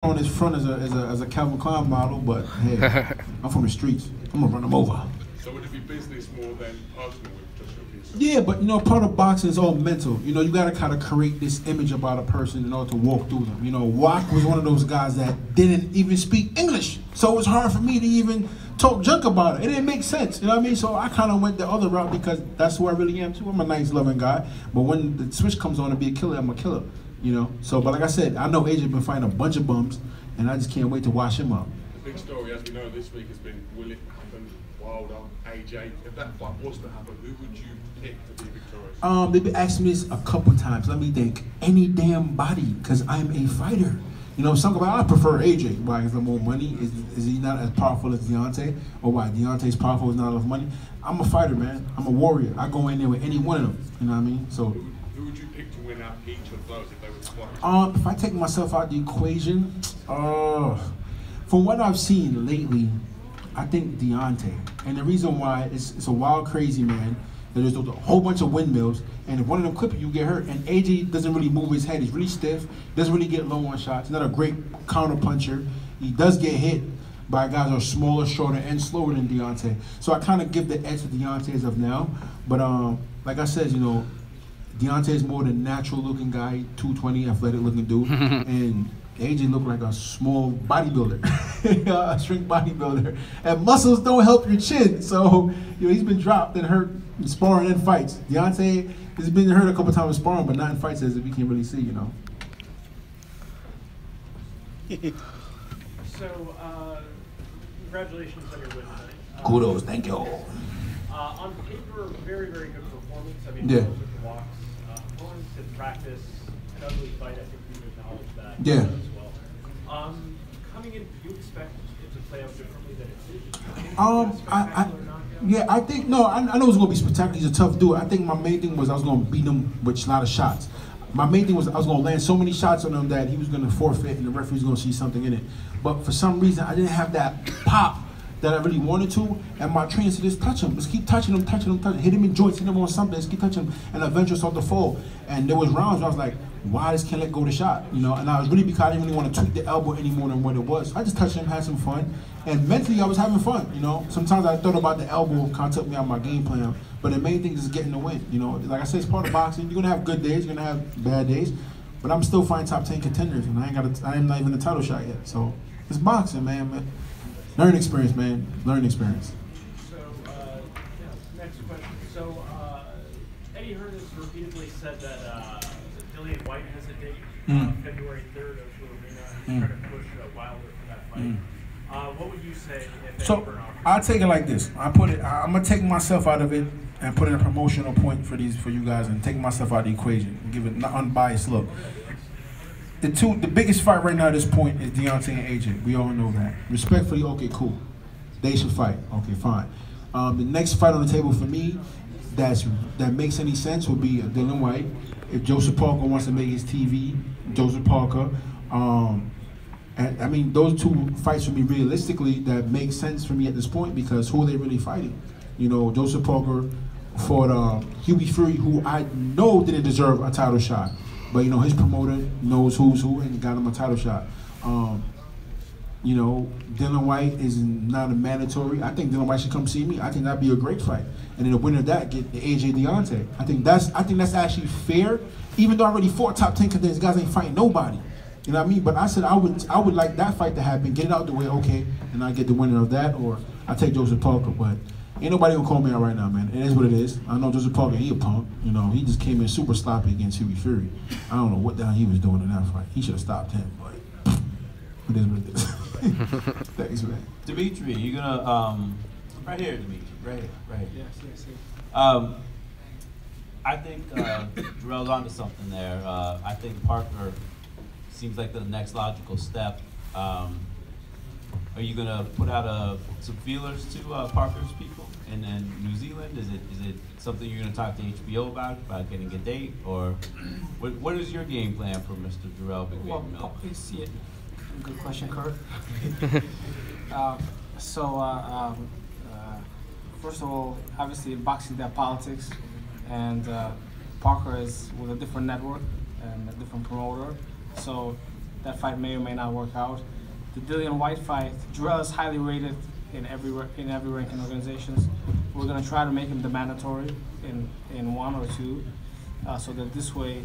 on his front as a Calvin Klein model, but hey, I'm from the streets. I'm gonna run him over. So would it be business more than personal with Joshua Pearson? Yeah, but part of boxing is all mental. You gotta kind of create this image about a person in order to walk through them. Wack was one of those guys that didn't even speak English, so it was hard for me to even talk junk about it. It didn't make sense, you know what I mean? So I kind of went the other route because that's who I really am too. I'm a nice, loving guy, but when the switch comes on to be a killer, I'm a killer. So, but like I said, I know AJ been fighting a bunch of bums, and I just can't wait to wash him up. The big story, as we know, this week has been, will it happen? Wilder, AJ. If that fight was to happen, who would you pick to be victorious? They've been asking me this a couple times. Let me think. Any damn body, because I'm a fighter. Some about I prefer AJ. Why? Is there more money? Is he not as powerful as Deontay? Or why? Deontay's powerful is not enough money? I'm a fighter, man. I'm a warrior. I go in there with any one of them. You know what I mean? So. Who would you pick to win out each of those if they were to fight? If I take myself out the equation, from what I've seen lately, I think Deontay. And the reason why it's a wild, crazy man. There's a whole bunch of windmills, and if one of them clip you get hurt. And AJ doesn't really move his head. He's really stiff. Doesn't really get low on shots. He's not a great counter puncher. He does get hit by guys who are smaller, shorter, and slower than Deontay. So I kind of give the edge to Deontay as of now. But like I said, Deontay is more the natural-looking guy, 220, athletic-looking dude, and AJ looked like a small bodybuilder, a shrink bodybuilder. And muscles don't help your chin, so he's been dropped and hurt in sparring and fights. Deontay has been hurt a couple times in sparring, but not in fights, as we can really see, So, congratulations on your win tonight. Kudos, thank you. On paper, very, very good performance. I mean, Yeah. with the walks, opponents in practice, an ugly fight. I think you've acknowledged that Yeah. as well. Coming in, do you expect it to play out differently than it did? I think no. I know it's gonna be spectacular. He's a tough dude. I think my main thing was I was gonna beat him with a lot of shots. My main thing was I was gonna land so many shots on him that he was gonna forfeit, and the referee was gonna see something in it. But for some reason, I didn't have that pop that I really wanted to, and my trainer said, just touch him. Just keep touching him, hit him in joints, hit him on something, just keep touching him, and eventually start to fall. And there was rounds where I was like, why I just can't let go of the shot, And I was really because I didn't really want to tweak the elbow any more than what it was. I just touched him, had some fun, and mentally I was having fun, Sometimes I thought about the elbow, kind of took me out of my game plan, but the main thing is getting the win, Like I said, it's part of boxing. You're gonna have good days, you're gonna have bad days, but I'm still fighting top 10 contenders, and I am not even a title shot yet. So it's boxing, man. Learning experience, man. Learning experience. So, next question. So, Eddie Hearn has repeatedly said that Dillian White has a date, February 3rd of the arena. He's trying to push Wilder for that fight. What would you say if Eddie Hearn offered? I'll take it like this. I'm gonna take myself out of it and put in a promotional point for you guys, and take myself out of the equation and give it an unbiased look. The biggest fight right now at this point is Deontay and AJ. We all know that. Respectfully, okay, cool. They should fight. Okay, fine. The next fight on the table for me that makes any sense would be Dillian White. If Joseph Parker wants to make his TV, Joseph Parker. And I mean, those two fights for me realistically that make sense for me at this point, because who are they really fighting? Joseph Parker fought Hughie Fury, who I know didn't deserve a title shot. But his promoter knows who's who and got him a title shot. Dillian White is not a mandatory. I think Dillian White should come see me. I think that'd be a great fight. And then the winner of that get the AJ Deontay. I think that's actually fair. Even though I already fought top 10 contenders, guys ain't fighting nobody. You know what I mean? But I said I would like that fight to happen, get it out the way, okay, and I get the winner of that, or I take Joseph Parker. But ain't nobody gonna call me out right now, man. It is what it is. I know Joseph Parker, he a punk. He just came in super sloppy against Hughie Fury. I don't know what the hell he was doing in that fight. He should have stopped him, but it is what it is. Thanks, man. Dimitri, you gonna right here, Dimitri, right here. Yes. I think Jarrell's onto something there. I think Parker seems like the next logical step. Are you gonna put out some feelers to Parker's people in New Zealand? Is it something you're gonna talk to HBO about getting a date, or what is your game plan for Mr. Jarrell Big Baby Mill? Good question, Kurt. First of all, obviously boxing that politics, and Parker is with a different network and a different promoter. So that fight may or may not work out. The Dillian White fight, Jarrell is highly rated in every ranking organizations. We're going to try to make him the mandatory in 1 or 2, so that this way,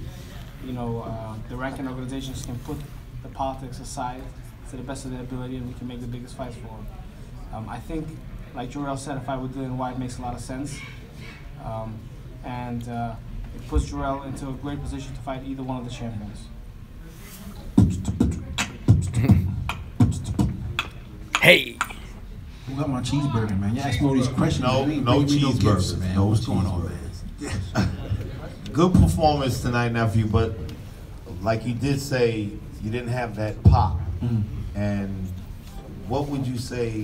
you know, the ranking organizations can put the politics aside to the best of their ability, and we can make the biggest fights for him. I think, like Jarrell said, a fight with Dillian White makes a lot of sense, and it puts Jarrell into a great position to fight either one of the champions. Hey. Who got my cheeseburger, man? You asked me all these questions. No cheeseburgers, man. no What's going on, cheeseburgers. man? Good performance tonight, nephew, but like you did say, you didn't have that pop. And what would you say,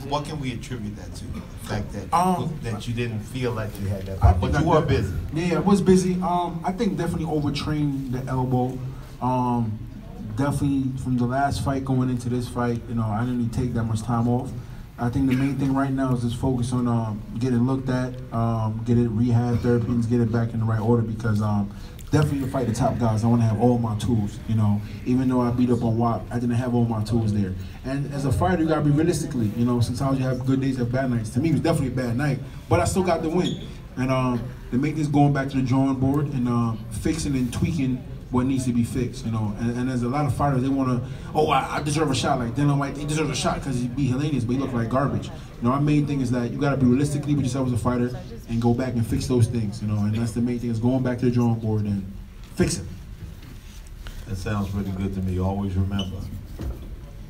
what can we attribute that to? The fact that that you didn't feel like you had that pop, but you were busy. Yeah, I was busy. I think definitely overtrained the elbow. Definitely from the last fight going into this fight, you know, I didn't really take that much time off. I think the main thing right now is just focus on getting looked at, get it rehab, therapies, get it back in the right order, because definitely to fight the top guys, I want to have all my tools, you know. Even though I beat up on WAP, I didn't have all my tools there. And as a fighter, you got to be realistically, you know, sometimes you have good days and bad nights. To me, it was definitely a bad night, but I still got the win. And the main thing is going back to the drawing board and fixing and tweaking what needs to be fixed, you know. And there's a lot of fighters, they want to, oh, I deserve a shot. Like Dillian White, he deserves a shot because he beat Helenius, but he looked like garbage. You know, our main thing is that you got to be realistically with yourself as a fighter and go back and fix those things, you know. And that's the main thing, is going back to the drawing board and fix it. That sounds pretty good to me. Always remember,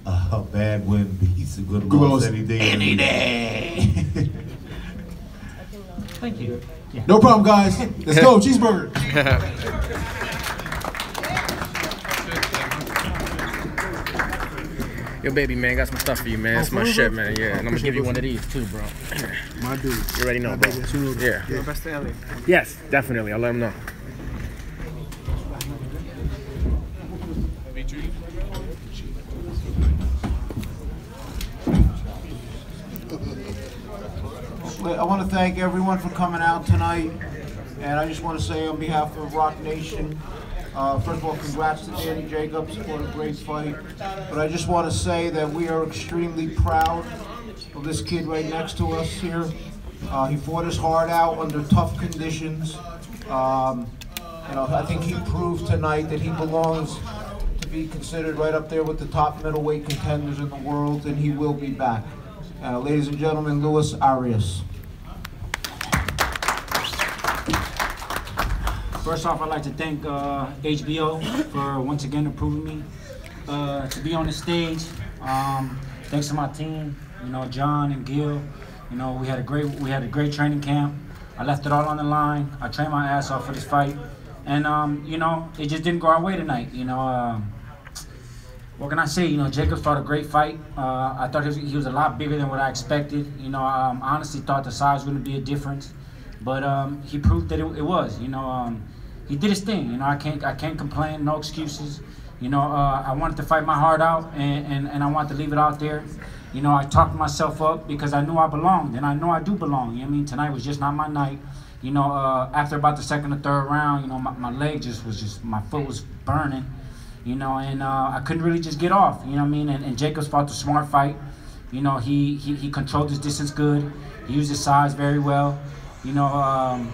a bad win beats a good loss any day. Any day. Thank you. Yeah. No problem, guys. Let's go. Cheeseburger. Yo, baby, man, got some stuff for you, man. It's my shit, man. Yeah, and I'm gonna give you one of these too, bro. My dude. You already know, bro. Yeah. Best to LA. Yes, definitely. I'll let him know. I want to thank everyone for coming out tonight, and I just want to say on behalf of Rock Nation, first of all, congrats to Danny Jacobs for a great fight. But I just want to say that we are extremely proud of this kid right next to us here. He fought his heart out under tough conditions. You know, I think he proved tonight that he belongs to be considered right up there with the top middleweight contenders in the world, and he will be back. Ladies and gentlemen, Luis Arias. First off, I'd like to thank HBO for once again approving me to be on the stage. Thanks to my team, you know, John and Gil. You know, we had a great training camp. I left it all on the line. I trained my ass off for this fight, and you know, it just didn't go our way tonight. You know, what can I say? You know, Jacobs fought a great fight. I thought he was a lot bigger than what I expected. You know, I honestly thought the size wouldn't be a difference, but he proved that it was. You know, he did his thing. You know, I can't complain. No excuses. You know, I wanted to fight my heart out, and I wanted to leave it out there. You know, I talked myself up because I knew I belonged, and I know I do belong. You know what I mean? Tonight was just not my night. You know, after about the second or third round, you know, my leg my foot was burning. You know, and I couldn't really just get off. You know what I mean? And Jacobs fought the smart fight. You know, he controlled his distance good. He used his size very well. You know,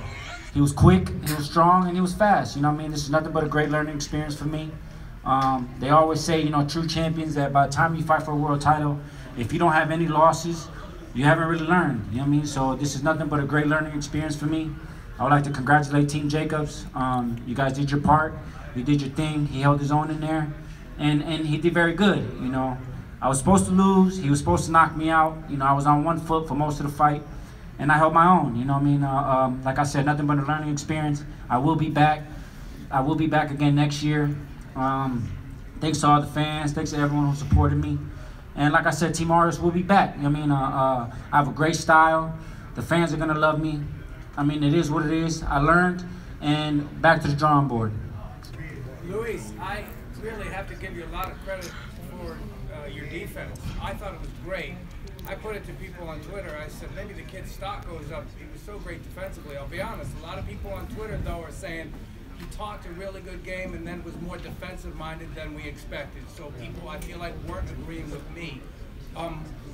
he was quick, he was strong, and he was fast. You know what I mean? This is nothing but a great learning experience for me. They always say, you know, true champions, that by the time you fight for a world title, if you don't have any losses, you haven't really learned. You know what I mean? So this is nothing but a great learning experience for me. I would like to congratulate Team Jacobs. You guys did your part. You did your thing. He held his own in there, and he did very good. You know, I was supposed to lose. He was supposed to knock me out. You know, I was on one foot for most of the fight, and I held my own. You know what I mean? Like I said, nothing but a learning experience. I will be back. I will be back again next year. Thanks to all the fans. Thanks to everyone who supported me. And like I said, Team Arias will be back. You know what I mean? I have a great style. The fans are gonna love me. I mean, it is what it is. I learned, and back to the drawing board. Luis, I really have to give you a lot of credit for your defense. I thought it was great. I put it to people on Twitter. I said, maybe the kid's stock goes up. He was so great defensively. I'll be honest, a lot of people on Twitter, though, are saying you talked a really good game and then was more defensive-minded than we expected. So people, I feel like, weren't agreeing with me.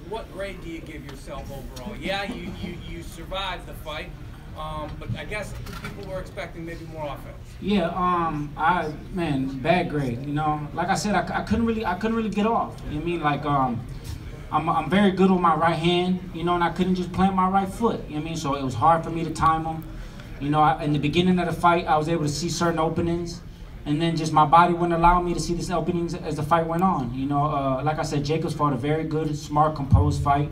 What grade do you give yourself overall? Yeah, you survived the fight, but I guess people were expecting maybe more offense. Yeah, man, bad grade. You know, like I said, I couldn't really get off. You know what I mean? Like, I'm very good with my right hand, you know, and I couldn't just plant my right foot. You know what I mean? So it was hard for me to time them. You know, in the beginning of the fight, I was able to see certain openings, and then just my body wouldn't allow me to see these openings as the fight went on. You know, like I said, Jacobs fought a very good, smart, composed fight,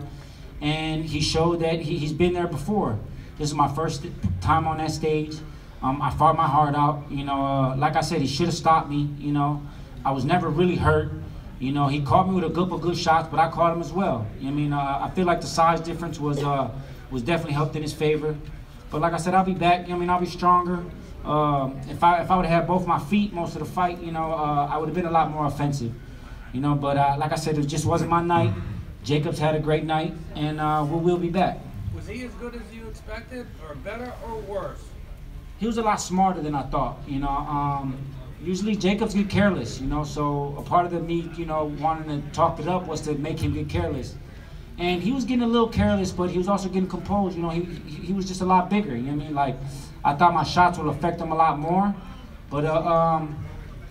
and he showed that he's been there before. This is my first time on that stage. I fought my heart out. You know, like I said, he should have stopped me. You know, I was never really hurt. You know, he caught me with a couple good shots, but I caught him as well. You know what I mean? I feel like the size difference was definitely helped in his favor. But like I said, I'll be back. You know what I mean? I'll be stronger. If I would have had both my feet most of the fight, you know, I would have been a lot more offensive. You know, but like I said, it just wasn't my night. Jacobs had a great night, and we'll be back. Was he as good as you expected, or better, or worse? He was a lot smarter than I thought. You know, usually Jacobs get careless. You know, so a part of me, you know, wanting to talk it up was to make him get careless. And he was getting a little careless, but he was also getting composed. You know, he was just a lot bigger. You know what I mean? Like, I thought my shots would affect him a lot more, but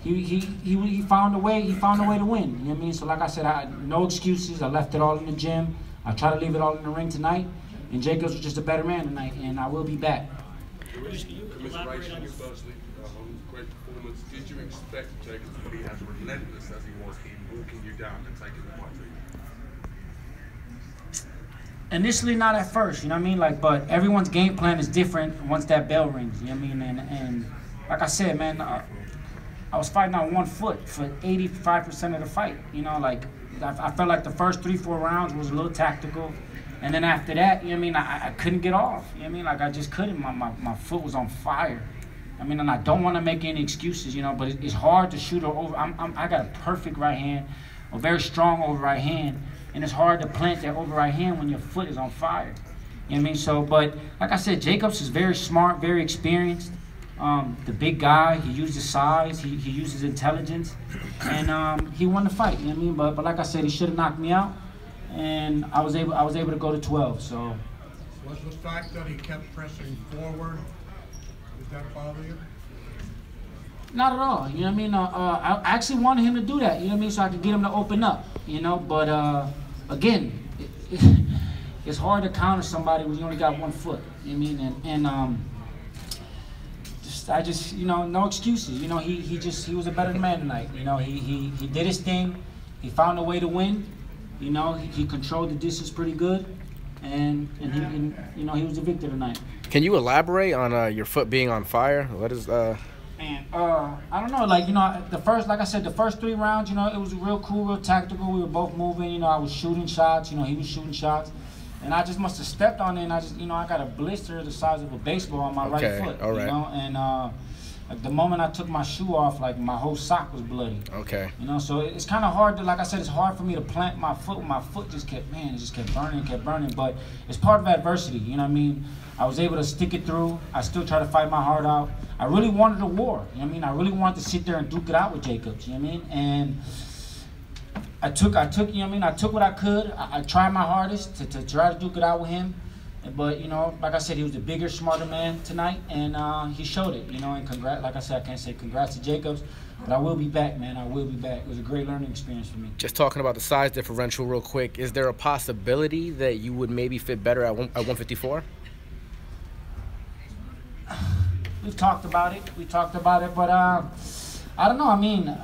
he found a way. He found a way to win. You know what I mean? So like I said, no excuses. I left it all in the gym. I try to leave it all in the ring tonight. And Jacobs was just a better man tonight, and I will be back. Commiserations, firstly, great performance. Did you expect Jacobs to be as relentless as he was in walking you down and taking the fight to you? Initially, not at first, you know what I mean? Like, but everyone's game plan is different once that bell rings, you know what I mean? And like I said, man, I was fighting on one foot for 85% of the fight, you know? Like, I felt like the first 3-4 rounds was a little tactical. And then after that, you know what I mean, I couldn't get off, you know what I mean? Like, I just couldn't. My foot was on fire. I mean, and I don't want to make any excuses, you know, but it's hard to shoot over. I got a perfect right hand, a very strong over right hand. And it's hard to plant that over right hand when your foot is on fire. You know what I mean? So, but like I said, Jacobs is very smart, very experienced. The big guy, he used his size, he used his intelligence, and he won the fight. You know what I mean? But like I said, he should have knocked me out, and I was able to go to 12. So. Was the fact that he kept pressing forward, did that bother you? Not at all, you know what I mean? I actually wanted him to do that, you know what I mean, so I could get him to open up, you know, but again, it's hard to counter somebody when you only got one foot, you know what I mean, I just, you know, no excuses, you know, he was a better man tonight, you know, he did his thing, he found a way to win, you know, he controlled the distance pretty good, and he, you know, he was the victor tonight. Can you elaborate on your foot being on fire? What is Man, I don't know, like, you know, like I said, the first 3 rounds, you know, it was real cool, real tactical. We were both moving, you know, I was shooting shots, you know, he was shooting shots. And I just must have stepped on it, and I just, you know, I got a blister the size of a baseball on my right foot, all right. You know, and like the moment I took my shoe off, like my whole sock was bloody. Okay. You know, so it's kind of hard to, like I said, it's hard for me to plant my foot. My foot just kept, man, it just kept burning, but it's part of adversity, you know what I mean? I was able to stick it through. I still try to fight my heart out. I really wanted a war, you know what I mean? I really wanted to sit there and duke it out with Jacobs, you know what I mean? And I took, you know what I mean? I took what I could. I tried my hardest to try to duke it out with him. But, you know, like I said, he was the bigger, smarter man tonight, and he showed it, you know, and like I said, I can't say congrats to Jacobs, but I will be back, man. I will be back. It was a great learning experience for me. Just talking about the size differential real quick, is there a possibility that you would maybe fit better at 154? We've talked about it, but I don't know. I mean,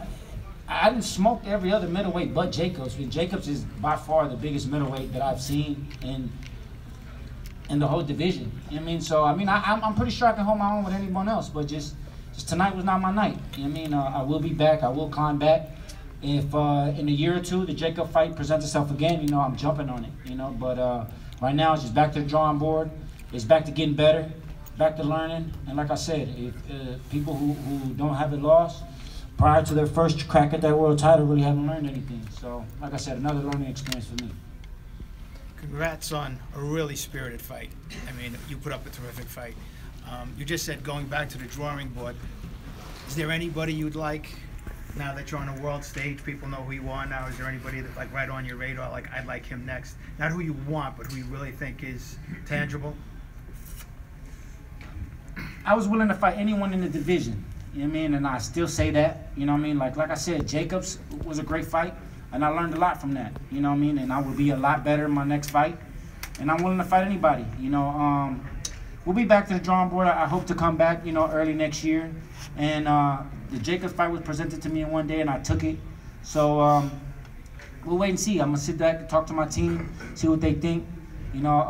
I didn't smoke every other middleweight but Jacobs. I mean, Jacobs is by far the biggest middleweight that I've seen in the whole division. You know what I mean? So, I mean, I'm pretty sure I can hold my own with anyone else, but just tonight was not my night. You know what I mean? I will be back. I will climb back. If in a year or two the Jacob fight presents itself again, you know, I'm jumping on it, you know. But right now it's just back to the drawing board. It's back to getting better, back to learning. And like I said, if people who don't have it lost prior to their first crack at that world title really haven't learned anything. So, like I said, another learning experience for me. Congrats on a really spirited fight. I mean, you put up a terrific fight. You just said going back to the drawing board. Is there anybody you'd like, now that you're on a world stage, people know who you are now, is there anybody that's like right on your radar, like I'd like him next? Not who you want, but who you really think is tangible? I was willing to fight anyone in the division, you know what I mean? And I still say that, you know what I mean? Like I said, Jacobs was a great fight, and I learned a lot from that, you know what I mean? And I will be a lot better in my next fight, and I'm willing to fight anybody, you know? We'll be back to the drawing board. I hope to come back, you know, early next year. And the Jacobs fight was presented to me in one day, and I took it. So we'll wait and see. I'm gonna sit back and talk to my team, see what they think. You know,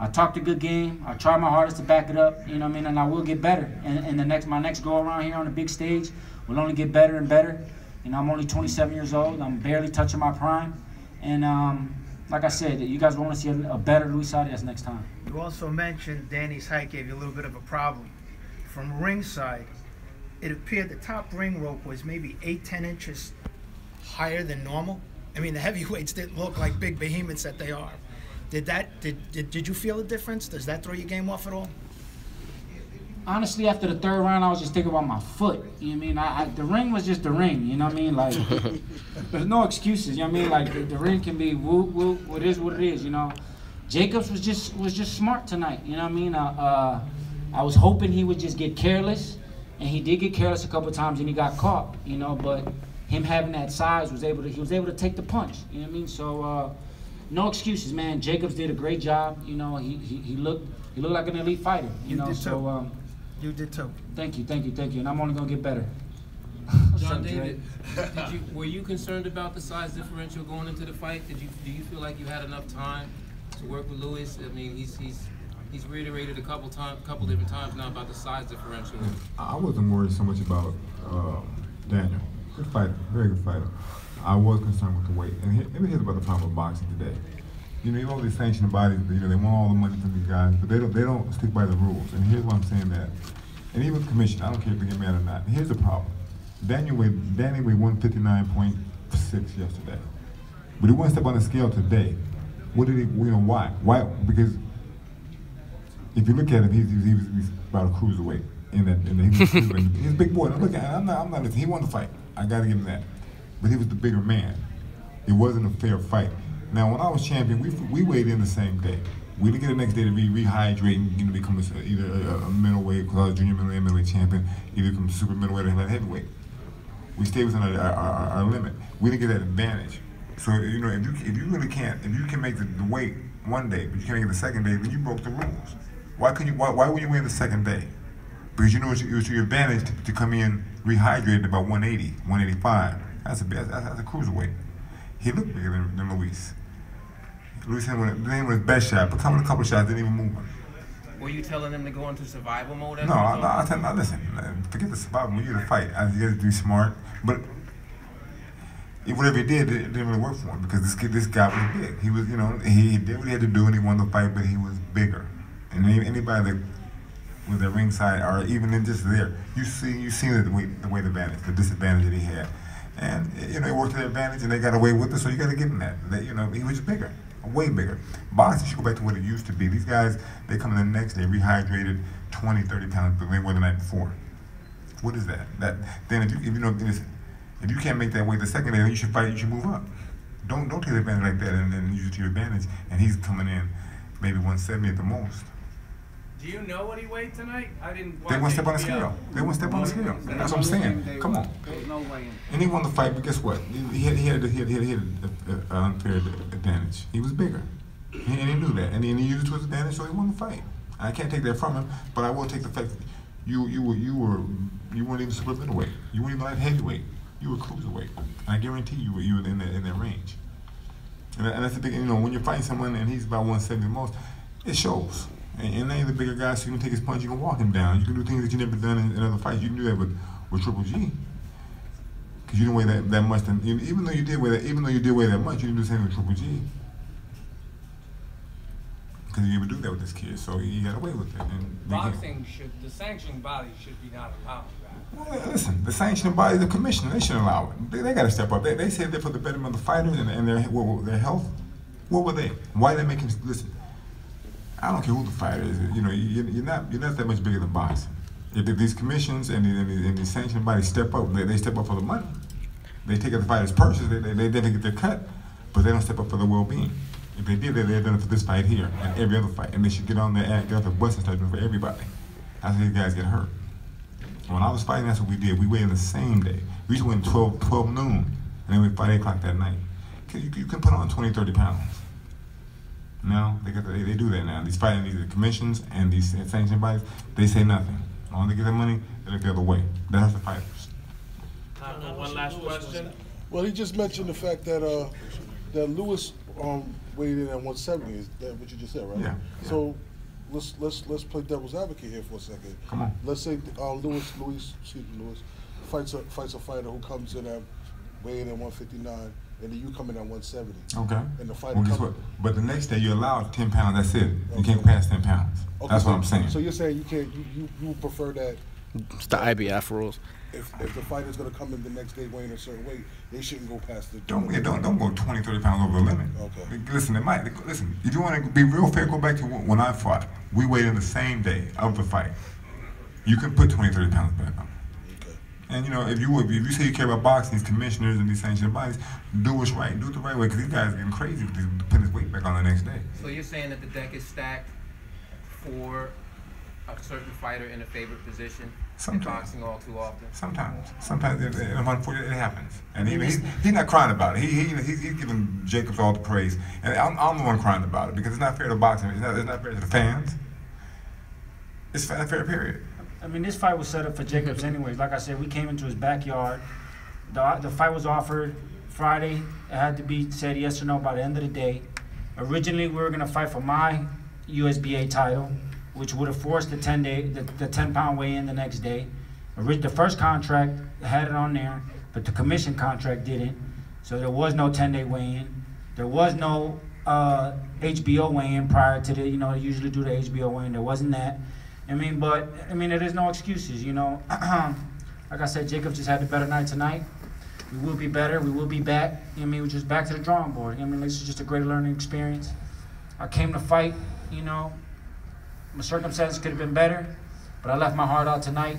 I talked a good game. I tried my hardest to back it up. You know what I mean? And I will get better. And my next go around here on the big stage will only get better and better. You know, I'm only 27 years old. I'm barely touching my prime. And like I said, you guys want to see a better Luis Arias next time. You also mentioned Danny's height gave you a little bit of a problem. From ringside, it appeared the top ring rope was maybe 8-10 inches higher than normal. I mean, the heavyweights didn't look like big behemoths that they are. Did you feel a difference? Does that throw your game off at all? Honestly, after the third round, I was just thinking about my foot. You know what I mean? The ring was just the ring. You know what I mean? Like, there's no excuses. You know what I mean? Like, the ring can be woo woo. What is what it is. You know, Jacobs was just smart tonight. You know what I mean? I was hoping he would just get careless, and he did get careless a couple of times, and he got caught. You know, but him having that size he was able to take the punch. You know what I mean? So no excuses, man. Jacobs did a great job. You know, he looked like an elite fighter. You know, so. You did too. Thank you. And I'm only gonna get better. John David, were you concerned about the size differential going into the fight? Do you feel like you had enough time to work with Luis? I mean, he's reiterated a couple different times now about the size differential. I wasn't worried so much about Daniel. Good fighter, very good fighter. I was concerned with the weight, and here's about the problem with boxing today. You know, all these sanctioned bodies, you know, they want all the money from these guys, but they don't stick by the rules. And here's why I'm saying that. And even the commission, I don't care if they get mad or not. Here's the problem. Danny weighed 159.6 yesterday. But he went step on the scale today. What did he, you know, why? Why? Because if you look at him, he was about a cruiserweight. He's a big boy. Now look, I'm not listening. He won the fight. I got to give him that. But he was the bigger man. It wasn't a fair fight. Now, when I was champion, we weighed in the same day. We didn't get the next day to rehydrate and, you know, become either a middleweight, because I was junior middleweight champion, either become super middleweight or heavyweight. We stayed within our limit. We didn't get that advantage. So, you know, if you really can't, if you can make the weight one day, but you can't make it the second day, then you broke the rules. Why would you win the second day? Because you know it was your advantage to come in rehydrated about 180, 185. That's a cruiserweight. He looked bigger than Luis. Luis hit his best shot, but coming a couple of shots, didn't even move him. Were you telling him to go into survival mode? No, I tell him, no, listen, forget the survival mode, you got to fight. You got to be smart. But whatever he did, it didn't really work for him, because this guy was big. He was, you know, he did what he had to do, and he won the fight, but he was bigger. And anybody that was at ringside, or even in just there, you see the weight advantage, the disadvantage that he had. And, you know, it worked to their advantage, and they got away with it, so you got to give him that. You know, he was bigger, way bigger. Boxing should go back to what it used to be. These guys, they come in the next day, rehydrated 20, 30 pounds, but they were the night before. What is that? Then if you can't make that weight the second day, then you should fight, you should move up. Don't take advantage like that and then use it to your advantage, and he's coming in maybe 170 at the most. Do you know what he weighed tonight? I didn't watch. They won't step on the scale. They won't step on the scale. That's what I'm saying. Come on. And he won the fight, but guess what? He had an unfair advantage. He was bigger. And he knew that. And he used it to his advantage, so he won the fight. I can't take that from him, but I will take the fact that you weren't even super middleweight. You weren't even light heavyweight. You were cruiserweight. And I guarantee you were in that range. And that's the thing, you know, when you're fighting someone and he's about 170 the most, it shows. And then the bigger guy, so you can take his punch, you can walk him down. You can do things that you've never done in other fights. You can do that with Triple G. Because you didn't weigh that much. Even though you did weigh that much, you didn't do the same with Triple G. Because you never do that with this kid, so you got away with it. And boxing the sanctioning body should be not allowed that. Well, listen, the sanctioning body, the commissioner, they shouldn't allow it. They got to step up. They said they're for the betterment of the fighters and their health. What were they? Why did they make him listen? I don't care who the fighter is. You know, you're not that much bigger than boxing. If these commissions and these sanctioned bodies step up, they step up for the money. They take out the fighters' purses, they definitely get their cut, but they don't step up for the well-being. If they did, they're doing it for this fight here and every other fight, and they should get on their ass, get off the bus and start doing it for everybody. That's how these guys get hurt. When I was fighting, that's what we did. We weighed in the same day. We used to win 12 noon, and then we fight 8 o'clock that night. You can put on 20, 30 pounds. Now, they do that now. These fighting, these commissions and these sanctioned bodies, they say nothing. As long as they get their money, they look the other way. That's the fighters. One last question. Well, he just mentioned the fact that that Lewis weighed in at 170. Is that what you just said, right? Yeah. So let's play devil's advocate here for a second. Come on. Let's say Lewis fights a fighter who comes in at weighing in 159, and then you come in at 170. Okay. And the fighter well, guess what? But the next day you're allowed 10 pounds. That's it. You can't pass 10 pounds. Okay, that's what I'm saying. So you're saying you can't. You prefer that. It's the IBF rules. If the fighter's going to come in the next day weighing a certain weight, they shouldn't go past the. Don't go 20, 30 pounds over the limit. Okay. Listen, if you want to be real fair, go back to when I fought. We weighed in the same day of the fight. You can put 20, 30 pounds back on. Okay. And if you say you care about boxing, these commissioners and these sanctioned bodies, do what's right, do it the right way, because these guys are getting crazy with putting this weight back on the next day. So you're saying that the deck is stacked for a certain fighter in a favored position in boxing all too often? Sometimes unfortunately it happens, and he's not crying about it. He's giving Jacobs all the praise, and I'm the one crying about it because it's not fair to boxing. It's not fair to the fans. It's not fair, period. I mean, this fight was set up for Jacobs anyways. Like I said, we came into his backyard. The fight was offered Friday. It had to be said yes or no by the end of the day. Originally, we were gonna fight for my USBA title, which would have forced the 10-pound weigh-in the next day. The first contract had it on there, but the commission contract didn't. So there was no 10-day weigh-in. There was no HBO weigh-in prior to the, they usually do the HBO weigh-in. There wasn't that. There is no excuses, Like I said, Jacobs just had a better night tonight. We will be better. We will be back. We're just back to the drawing board. This is just a great learning experience. I came to fight, my circumstances could have been better, but I left my heart out tonight.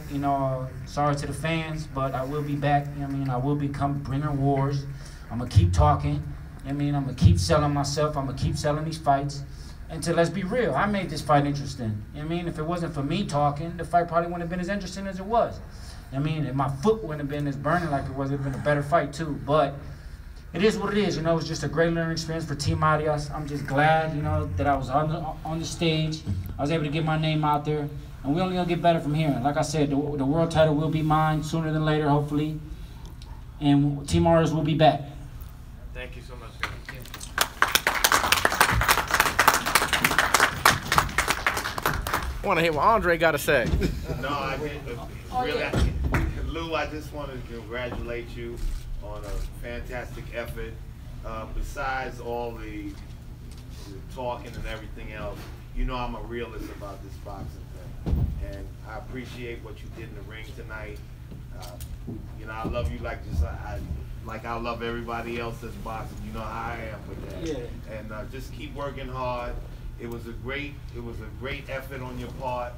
Sorry to the fans, but I will be back. I will become bringing wars. I'm going to keep talking. I'm going to keep selling myself. I'm going to keep selling these fights. And let's be real, I made this fight interesting. If it wasn't for me talking, the fight probably wouldn't have been as interesting as it was. If my foot wouldn't have been as burning like it was, it would have been a better fight too. But it is what it is, It was just a great learning experience for Team Adios. I'm just glad, that I was on the stage. I was able to get my name out there. And we're only going to get better from here. Like I said, the world title will be mine sooner than later, hopefully. And Team Adios will be back. Thank you so much. I want to hear what Andre got to say. No, I didn't. Really, Lou, I just want to congratulate you on a fantastic effort. Besides all the talking and everything else, I'm a realist about this boxing thing. And I appreciate what you did in the ring tonight. I love you like I love everybody else that's boxing. You know how I am with that. Yeah. And just keep working hard. It was a great effort on your part.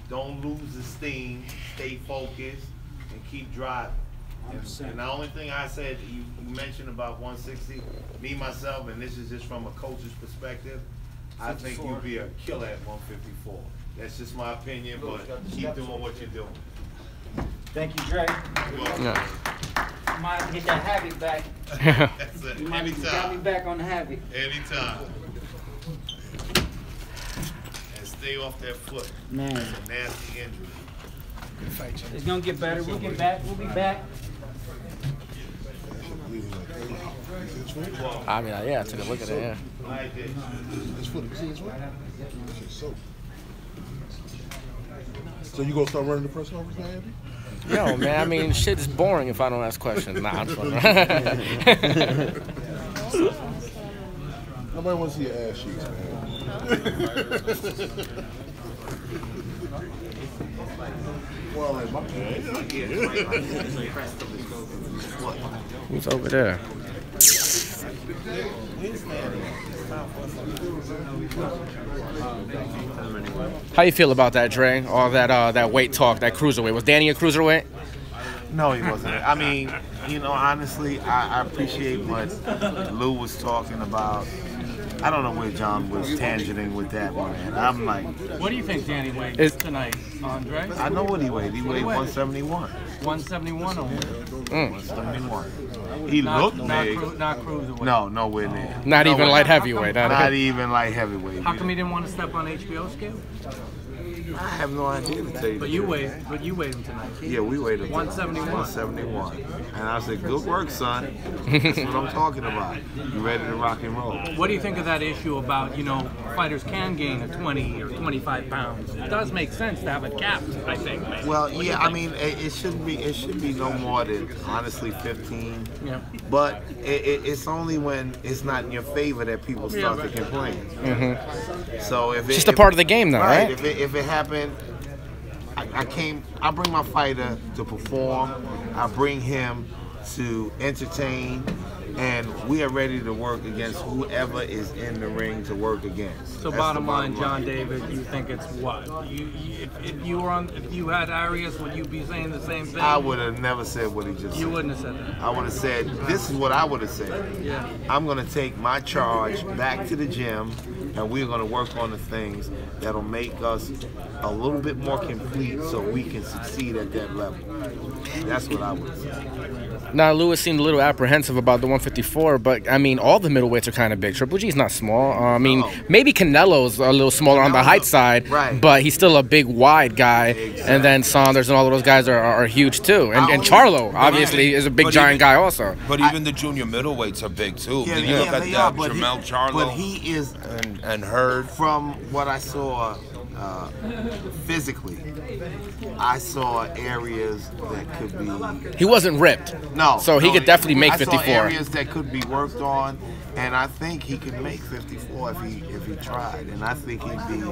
Don't lose the steam. Stay focused and keep driving. And the only thing I said, you mentioned about 160, me, myself, and this is just from a coach's perspective, I think you'd be a killer at 154. That's just my opinion, but keep doing what you're doing. Thank you, Dre. Yeah. I might have to get that habit back. That's it. You might have got me back on the habit. Anytime. And stay off that foot. Man. It's a nasty injury. It's going to get better. We'll get back. We'll be back. I took a look at it, yeah. So you gonna start running the press conference now, Andy? Yo, man, shit is boring if I don't ask questions. Nah, I'm fun. Nobody wants to see your ass cheeks, man. Well, like my Who's over there? How you feel about that, Dre? All that weight talk, that cruiserweight. Was Danny a cruiserweight? No, he wasn't. I mean, honestly, I appreciate what Lou was talking about. I don't know where John was tangenting with that, man. I'm like... What do you think Danny weighed tonight, Andre? I know what he weighed. He weighed 171. 171 or what? 171. He looked big. Not cruiserweight. No, nowhere near. Not even light heavyweight. Not even light heavyweight. How come he didn't want to step on HBO scale? I have no idea to tell you. But you weighed him tonight. Yeah, we weighed him. 171. 171. And I said, good work, son. That's what I'm talking about. You ready to rock and roll? What do you think of that issue about, fighters can gain 20 or 25 pounds? It does make sense to have it capped, I think. Well, yeah, I mean, it should be no more than, honestly, 15. Yeah. But it's only when it's not in your favor that people start to complain. Mm-hmm. So if just a part of the game, though, right? If it happened, I bring my fighter to perform. I bring him to entertain, and we are ready to work against whoever is in the ring to work against. So bottom line, John David, you think it's what? If you had Arias, would you be saying the same thing? I would have never said what he just said. You wouldn't have said that. I would have said, this is what I would have said. Yeah. I'm going to take my charge back to the gym, and we're going to work on the things that'll make us a little bit more complete so we can succeed at that level. That's what I would say. Now, Lewis seemed a little apprehensive about the 154, but, I mean, all the middleweights are kind of big. Triple G's not small. I mean, maybe Canelo's a little smaller on the height side, but he's still a big, wide guy. Exactly. And then Saunders and all of those guys are huge, too. And Charlo, obviously, is a big, giant guy also. But even the junior middleweights are big, too. Yeah, you look at Jamel Charlo but he is, and Hurd. From what I saw physically, I saw areas that could be... He wasn't ripped. No. So he could definitely make 54. I saw areas that could be worked on, and I think he could make 54 if he tried. And I think he'd be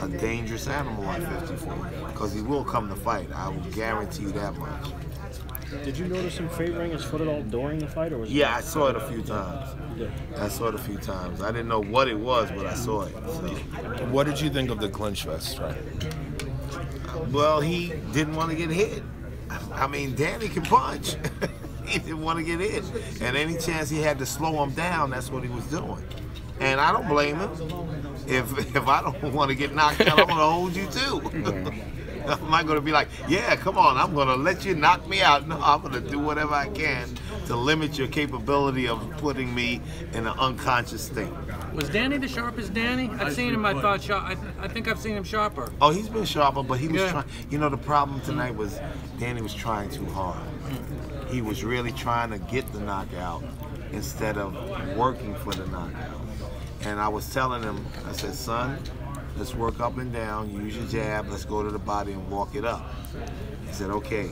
a dangerous animal at 54, because he will come to fight. I will guarantee you that much. Did you notice him favoring his foot at all during the fight, or was I saw it a few times. I saw it a few times. I didn't know what it was, but I saw it. So. What did you think of the clinch fest, right? Well, he didn't want to get hit. I mean, Danny can punch. He didn't want to get hit. And any chance he had to slow him down, that's what he was doing. And I don't blame him. If I don't want to get knocked out, I'm going to hold you too. I'm not going to be like, yeah, come on, I'm going to let you knock me out. No, I'm going to do whatever I can to limit your capability of putting me in an unconscious state. Was Danny the sharpest Danny? I've seen him, I thought, I think I've seen him sharper. Oh, he's been sharper, but he was trying. You know, the problem tonight was Danny was trying too hard. He was really trying to get the knockout instead of working for the knockout. And I was telling him, I said, son, let's work up and down, use your jab, let's go to the body and walk it up. He said, okay.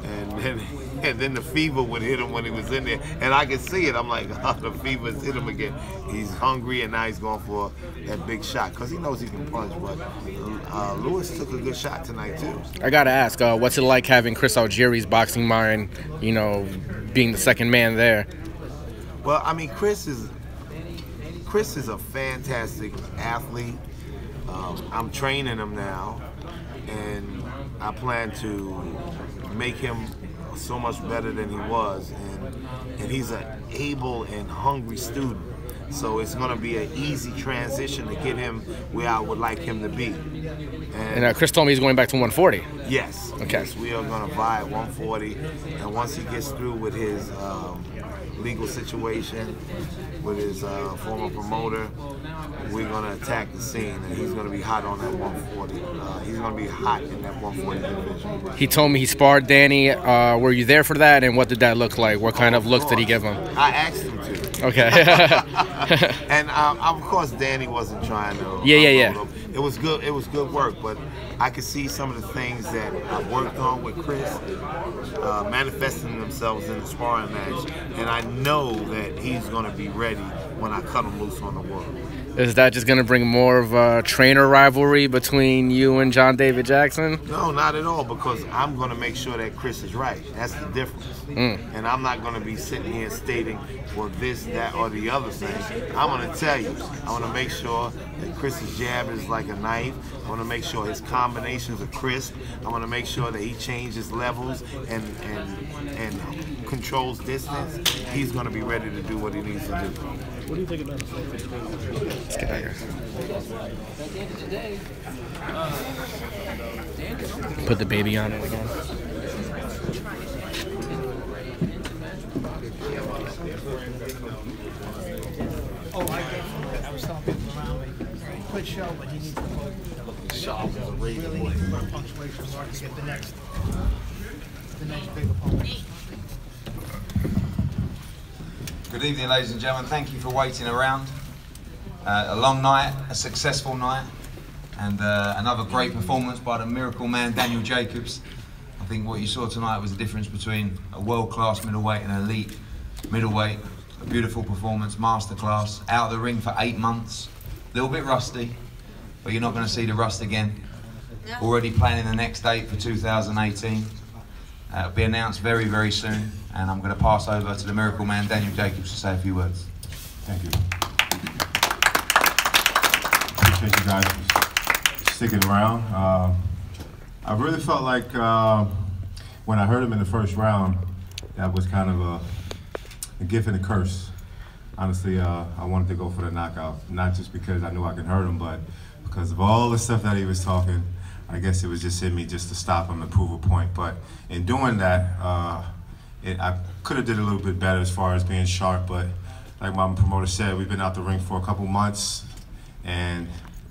And then the fever would hit him when he was in there. And I could see it. I'm like, oh, the fever's hit him again. He's hungry, and now he's going for that big shot because he knows he can punch. But Lewis took a good shot tonight, too. I got to ask, what's it like having Chris Algieri's boxing mind, being the second man there? Well, I mean, Chris is a fantastic athlete. I'm training him now, and I plan to make him so much better than he was, and he's an able and hungry student, so it's going to be an easy transition to get him where I would like him to be. And Chris told me he's going back to 140. Yes. Okay. Yes, we are going to vie at 140, and once he gets through with his legal situation with his former promoter, we're going to attack the scene, and he's going to be hot on that 140. He's going to be hot in that 140 division. He told me he sparred Danny. Were you there for that, and what did that look like? What kind of looks did he give him? I asked him to. Okay. And of course, Danny wasn't trying to. Yeah. It was good. It was good work, but I could see some of the things that I worked on with Chris manifesting themselves in the sparring match, and I know that he's going to be ready when I cut him loose on the world. Is that just going to bring more of a trainer rivalry between you and John David Jackson? No, not at all, because I'm going to make sure that Chris is right. That's the difference. And I'm not going to be sitting here stating, well, this, that, or the other thing. I'm going to tell you. I want to make sure that Chris's jab is like a knife. I want to make sure his combinations are crisp. I want to make sure that he changes levels and controls distance. He's going to be ready to do what he needs to do. What do you think about the fight? Let's get out here. At the end of the day, Put the baby on it again. Oh, I was telling people around me, good show, but he needs to put really needs to put a punctuation mark to get the next big opponent. Good evening, ladies and gentlemen. Thank you for waiting around. A long night, a successful night, and another great performance by the miracle man, Daniel Jacobs. I think what you saw tonight was the difference between a world-class middleweight and an elite middleweight. A beautiful performance, masterclass. Out of the ring for 8 months. A little bit rusty, but you're not going to see the rust again. Already planning the next date for 2018. It'll be announced very, very soon. And I'm going to pass over to the miracle man, Daniel Jacobs, to say a few words. Thank you. Appreciate you guys for sticking around. I really felt like when I heard him in the first round, that was kind of a gift and a curse. Honestly, I wanted to go for the knockout, not just because I knew I could hurt him, but because of all the stuff that he was talking. I guess it was just in me just to stop him and prove a point. But in doing that, I could have did a little bit better as far as being sharp, but like my promoter said, we've been out the ring for a couple months, and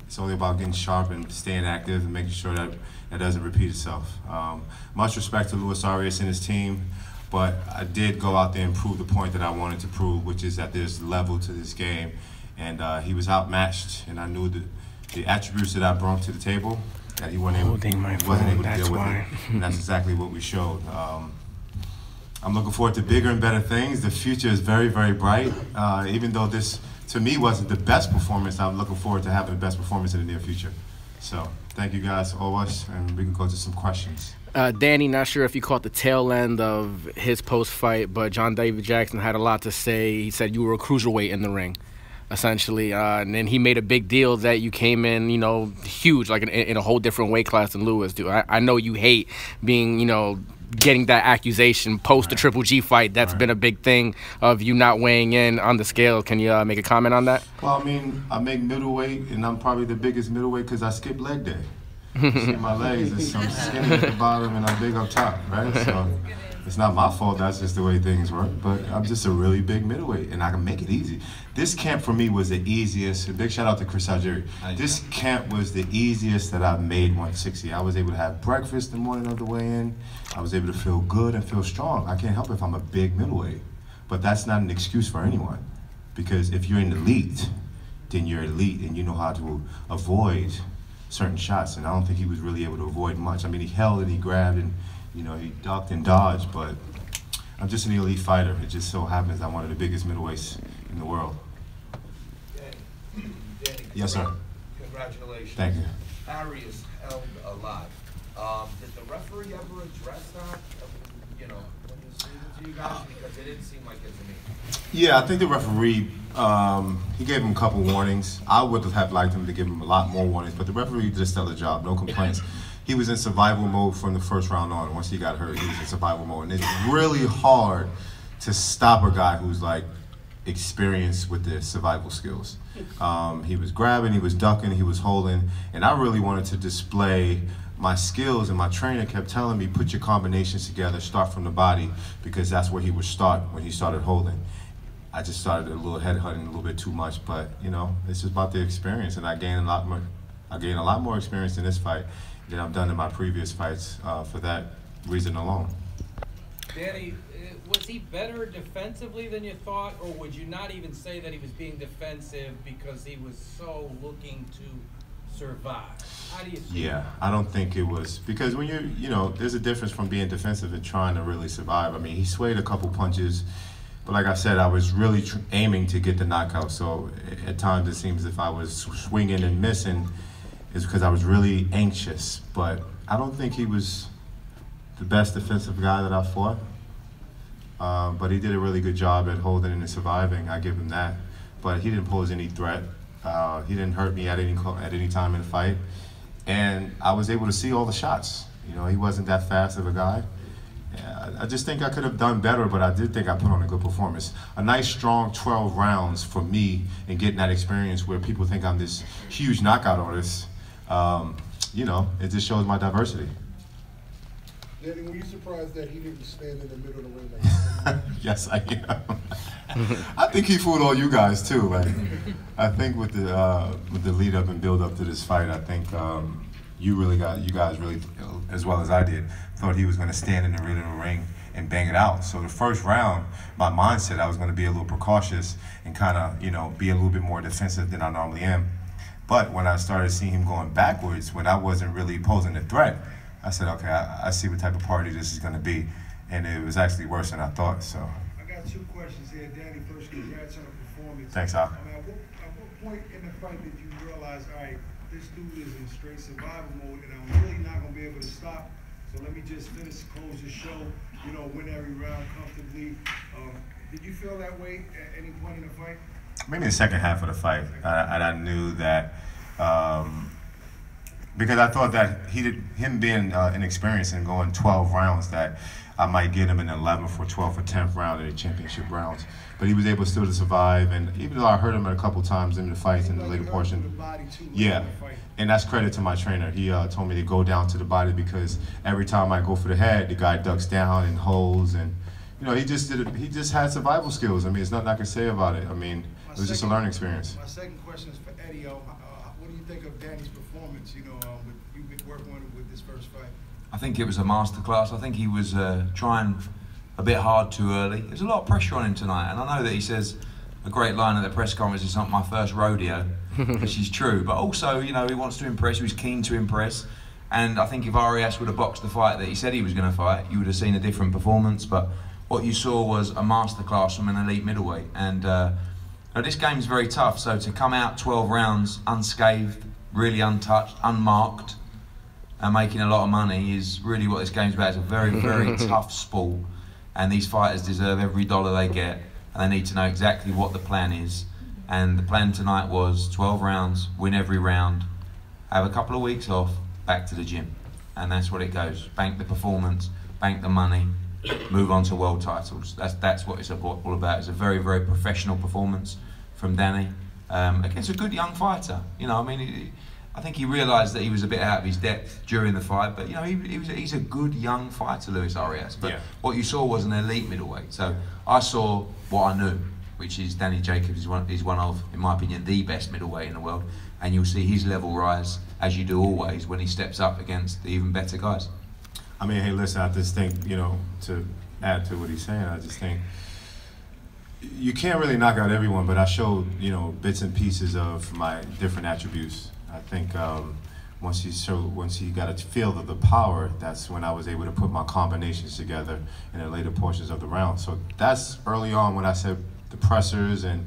it's only about getting sharp and staying active and making sure that that doesn't repeat itself. Much respect to Luis Arias and his team, but I did go out there and prove the point that I wanted to prove, which is that there's level to this game, and he was outmatched, and I knew the attributes that I brought to the table that he wasn't able to deal with it, and that's exactly what we showed. I'm looking forward to bigger and better things. The future is very, very bright. Even though this, to me, wasn't the best performance, I'm looking forward to having the best performance in the near future. So, thank you guys, always, and we can go to some questions. Danny, not sure if you caught the tail end of his post-fight, but John David Jackson had a lot to say. He said you were a cruiserweight in the ring, essentially, and then he made a big deal that you came in, you know, huge, like in a whole different weight class than Lewis do. I know you hate being, you know, getting that accusation post the Triple G fight. That's been a big thing of you not weighing in on the scale. Can you make a comment on that? Well, I mean, I make middleweight, and I'm probably the biggest middleweight because I skip leg day. You see my legs, there's some skinny at the bottom and I'm big up top, right? So it's not my fault, that's just the way things work. But I'm just a really big middleweight, and I can make it easy. This camp for me was the easiest. A big shout out to Chris Algieri. This camp was the easiest that I've made 160. I was able to have breakfast the morning of the weigh-in. I was able to feel good and feel strong. I can't help it if I'm a big middleweight. But that's not an excuse for anyone. Because if you're an elite, then you're elite and you know how to avoid certain shots, and I don't think he was really able to avoid much. I mean, he held and he grabbed and, you know, he ducked and dodged, but I'm just an elite fighter. It just so happens I'm one of the biggest middleweights in the world. Danny, Yes, sir. Congratulations. Thank you. Arias held a lot. Did the referee ever address that, you know, when he was speaking to you guys? Because it didn't seem like it to me. Yeah, I think the referee, he gave him a couple warnings. I would have liked him to give him a lot more warnings, but the referee did a stellar job, no complaints. He was in survival mode from the first round on. Once he got hurt, he was in survival mode. And it's really hard to stop a guy who's like experienced with the survival skills. He was grabbing, he was ducking, he was holding, and I really wanted to display my skills, and my trainer kept telling me, put your combinations together, start from the body, because that's where he would start when he started holding. I just started a little headhunting a little bit too much, but you know, it's just about the experience, and I gained a lot more experience in this fight than I've done in my previous fights for that reason alone. Danny, was he better defensively than you thought, or would you not even say that he was being defensive because he was so looking to survive? How do you see Yeah, I don't think it was, because when you know, there's a difference from being defensive and trying to really survive. I mean, he swayed a couple punches. But like I said, I was really aiming to get the knockout. So at times it seems if I was swinging and missing, it's because I was really anxious. But I don't think he was the best defensive guy that I fought. But he did a really good job at holding and surviving. I give him that. But he didn't pose any threat. He didn't hurt me at any time in the fight. And I was able to see all the shots. You know, he wasn't that fast of a guy. I just think I could have done better, but I did think I put on a good performance. A nice, strong 12 rounds for me and getting that experience where people think I'm this huge knockout artist. You know, it just shows my diversity. Danny, were you surprised that he didn't stand in the middle of the ring like that? Yes, I am. I think he fooled all you guys too. Like, I think with the lead up and build up to this fight, I think you guys really, as well as I did, thought he was going to stand in the middle of the ring and bang it out. So the first round, my mindset, I was going to be a little precautious and kind of, you know, be a little bit more defensive than I normally am. But when I started seeing him going backwards, when I wasn't really posing a threat, I said, okay, I see what type of party this is going to be. And it was actually worse than I thought, so. I got two questions here. Danny, first, congrats on the performance. Thanks, Al. I mean, at what point in the fight did you realize, all right, this dude is in straight survival mode and I'm really not going to be able to stop, so let me just close the show, you know, win every round comfortably. Did you feel that way at any point in the fight? Maybe the second half of the fight, and I knew that, because I thought that him being inexperienced and going 12 rounds, that I might get him in the 11th or 12th or 10th round of the championship rounds. But he was able still to survive, and even though I hurt him a couple times in the fights in the later portion, yeah, and that's credit to my trainer. He told me to go down to the body because every time I go for the head, the guy ducks down and holds, and you know, he just had survival skills. I mean, there's nothing I can say about it. I mean, it was just a learning experience. My second question is for Eddie. What do you think of Danny's performance? You know, you've been working with this first fight. I think it was a masterclass. I think he was trying a bit hard too early. There's a lot of pressure on him tonight, and I know that he says a great line at the press conference, it's not my first rodeo, which is true, but also, you know, he wants to impress, he was keen to impress, and I think if Arias would have boxed the fight that he said he was going to fight, you would have seen a different performance, but what you saw was a masterclass from an elite middleweight, and this game is very tough, so to come out 12 rounds unscathed, really untouched, unmarked, and making a lot of money is really what this game's about. It's a very, very tough sport, and these fighters deserve every dollar they get, and they need to know exactly what the plan is. And the plan tonight was 12 rounds, win every round, have a couple of weeks off, back to the gym. And that's what it goes. Bank the performance, bank the money, move on to world titles. That's what it's all about. It's a very, very professional performance from Danny against a good young fighter. You know, I mean, I think he realised that he was a bit out of his depth during the fight, but you know, he's a good young fighter, Luis Arias. But what you saw was an elite middleweight. So I saw what I knew, which is Danny Jacobs is one of, in my opinion, the best middleweight in the world. And you'll see his level rise, as you do always, when he steps up against the even better guys. I mean, hey, listen, I just think, you know, to add to what he's saying, I just think you can't really knock out everyone, but I showed, you know, bits and pieces of my different attributes. I think once he got a feel of the power, that's when I was able to put my combinations together in the later portions of the round. So that's early on when I said the pressers and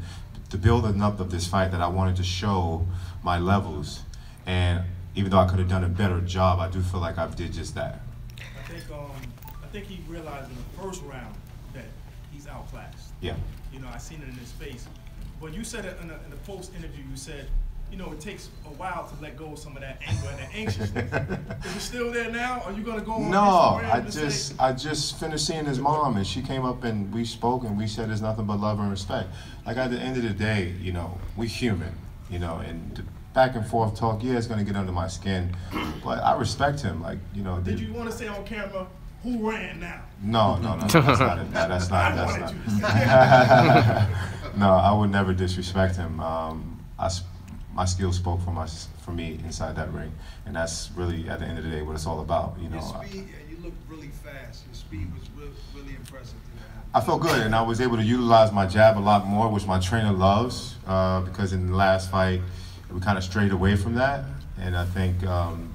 the building up of this fight that I wanted to show my levels. And even though I could have done a better job, I do feel like I did just that. I think he realized in the first round that he's outclassed. Yeah. You know, I seen it in his face. But you said it in the post interview, you said, you know, it takes a while to let go of some of that anger and that anxiousness. Is it still there now? Are you gonna go on Instagram? I just finished seeing his mom, and she came up and we spoke, and we said there's nothing but love and respect. Like at the end of the day, you know, we human, you know, and the back and forth talk, yeah, it's gonna get under my skin, but I respect him. Like, you know. Did you want to say on camera who ran now? No, that's not it. That's not. No, I would never disrespect him. My skills spoke for me inside that ring, and that's really at the end of the day what it's all about. You know. Your speed, you look really fast. Your speed was really impressive. I felt good, and I was able to utilize my jab a lot more, which my trainer loves, because in the last fight we kind of strayed away from that. And I think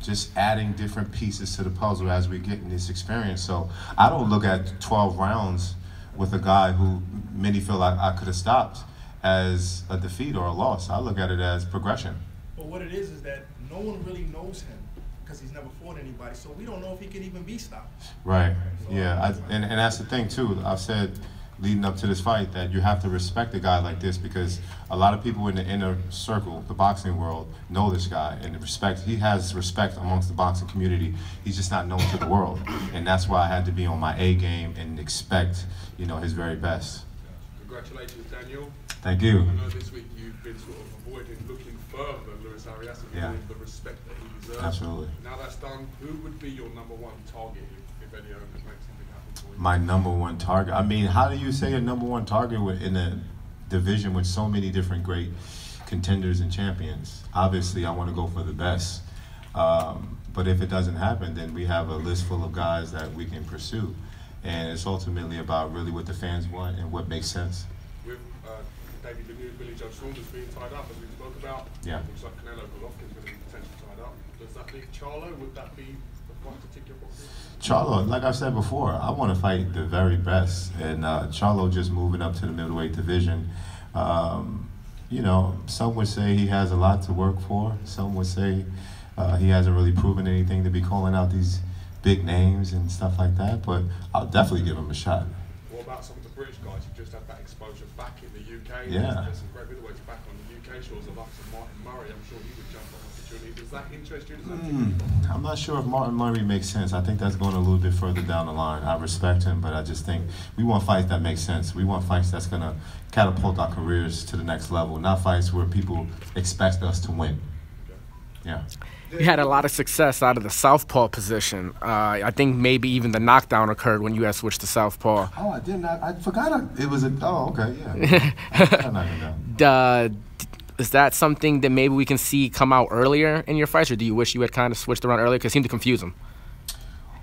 just adding different pieces to the puzzle as we get in this experience. So I don't look at 12 rounds with a guy who many feel like I could have stopped as a defeat or a loss. I look at it as progression. But what it is that no one really knows him because he's never fought anybody, so we don't know if he can even be stopped. Right. Yeah. And that's the thing too. I've said leading up to this fight that you have to respect a guy like this because a lot of people in the inner circle, the boxing world, know this guy and he has respect amongst the boxing community. He's just not known to the world, and that's why I had to be on my A game and expect, you know, his very best. Congratulations, Daniel. Thank you. I know this week you've been sort of avoiding looking further than Luis Arias and giving him the respect that he deserves. Absolutely. Now that's done, who would be your #1 target if any owner makes something happen for you? My #1 target. I mean, how do you say a #1 target in a division with so many different great contenders and champions? Obviously, I want to go for the best. But if it doesn't happen, then we have a list full of guys that we can pursue. And it's ultimately about really what the fans want and what makes sense. With David Lemieux, Billy Joe Saunders being tied up, as we spoke about, looks like Canelo Golovkin's going to be potentially tied up. Does that leave Charlo? Would that be the one particular boxer? Charlo, like I said before, I want to fight the very best. And Charlo just moving up to the middleweight division. You know, some would say he has a lot to work for. Some would say he hasn't really proven anything to be calling out these big names and stuff like that, but I'll definitely give him a shot. What about some of the British guys who just had that exposure back in the UK? Yeah. There's some great middleweights back on the UK shores, the likes of Martin Murray. I'm sure he would jump on the opportunity. Does that interest you? I'm not sure if Martin Murray makes sense. I think that's going a little bit further down the line. I respect him, but I just think we want fights that make sense. We want fights that's going to catapult our careers to the next level, not fights where people expect us to win. Yeah. You had a lot of success out of the southpaw position. I think maybe even the knockdown occurred when you had switched to southpaw. Oh, I didn't. I forgot. It was a. Oh, okay, yeah. Is that something that maybe we can see come out earlier in your fights, or do you wish you had kind of switched around earlier? Because it seemed to confuse him.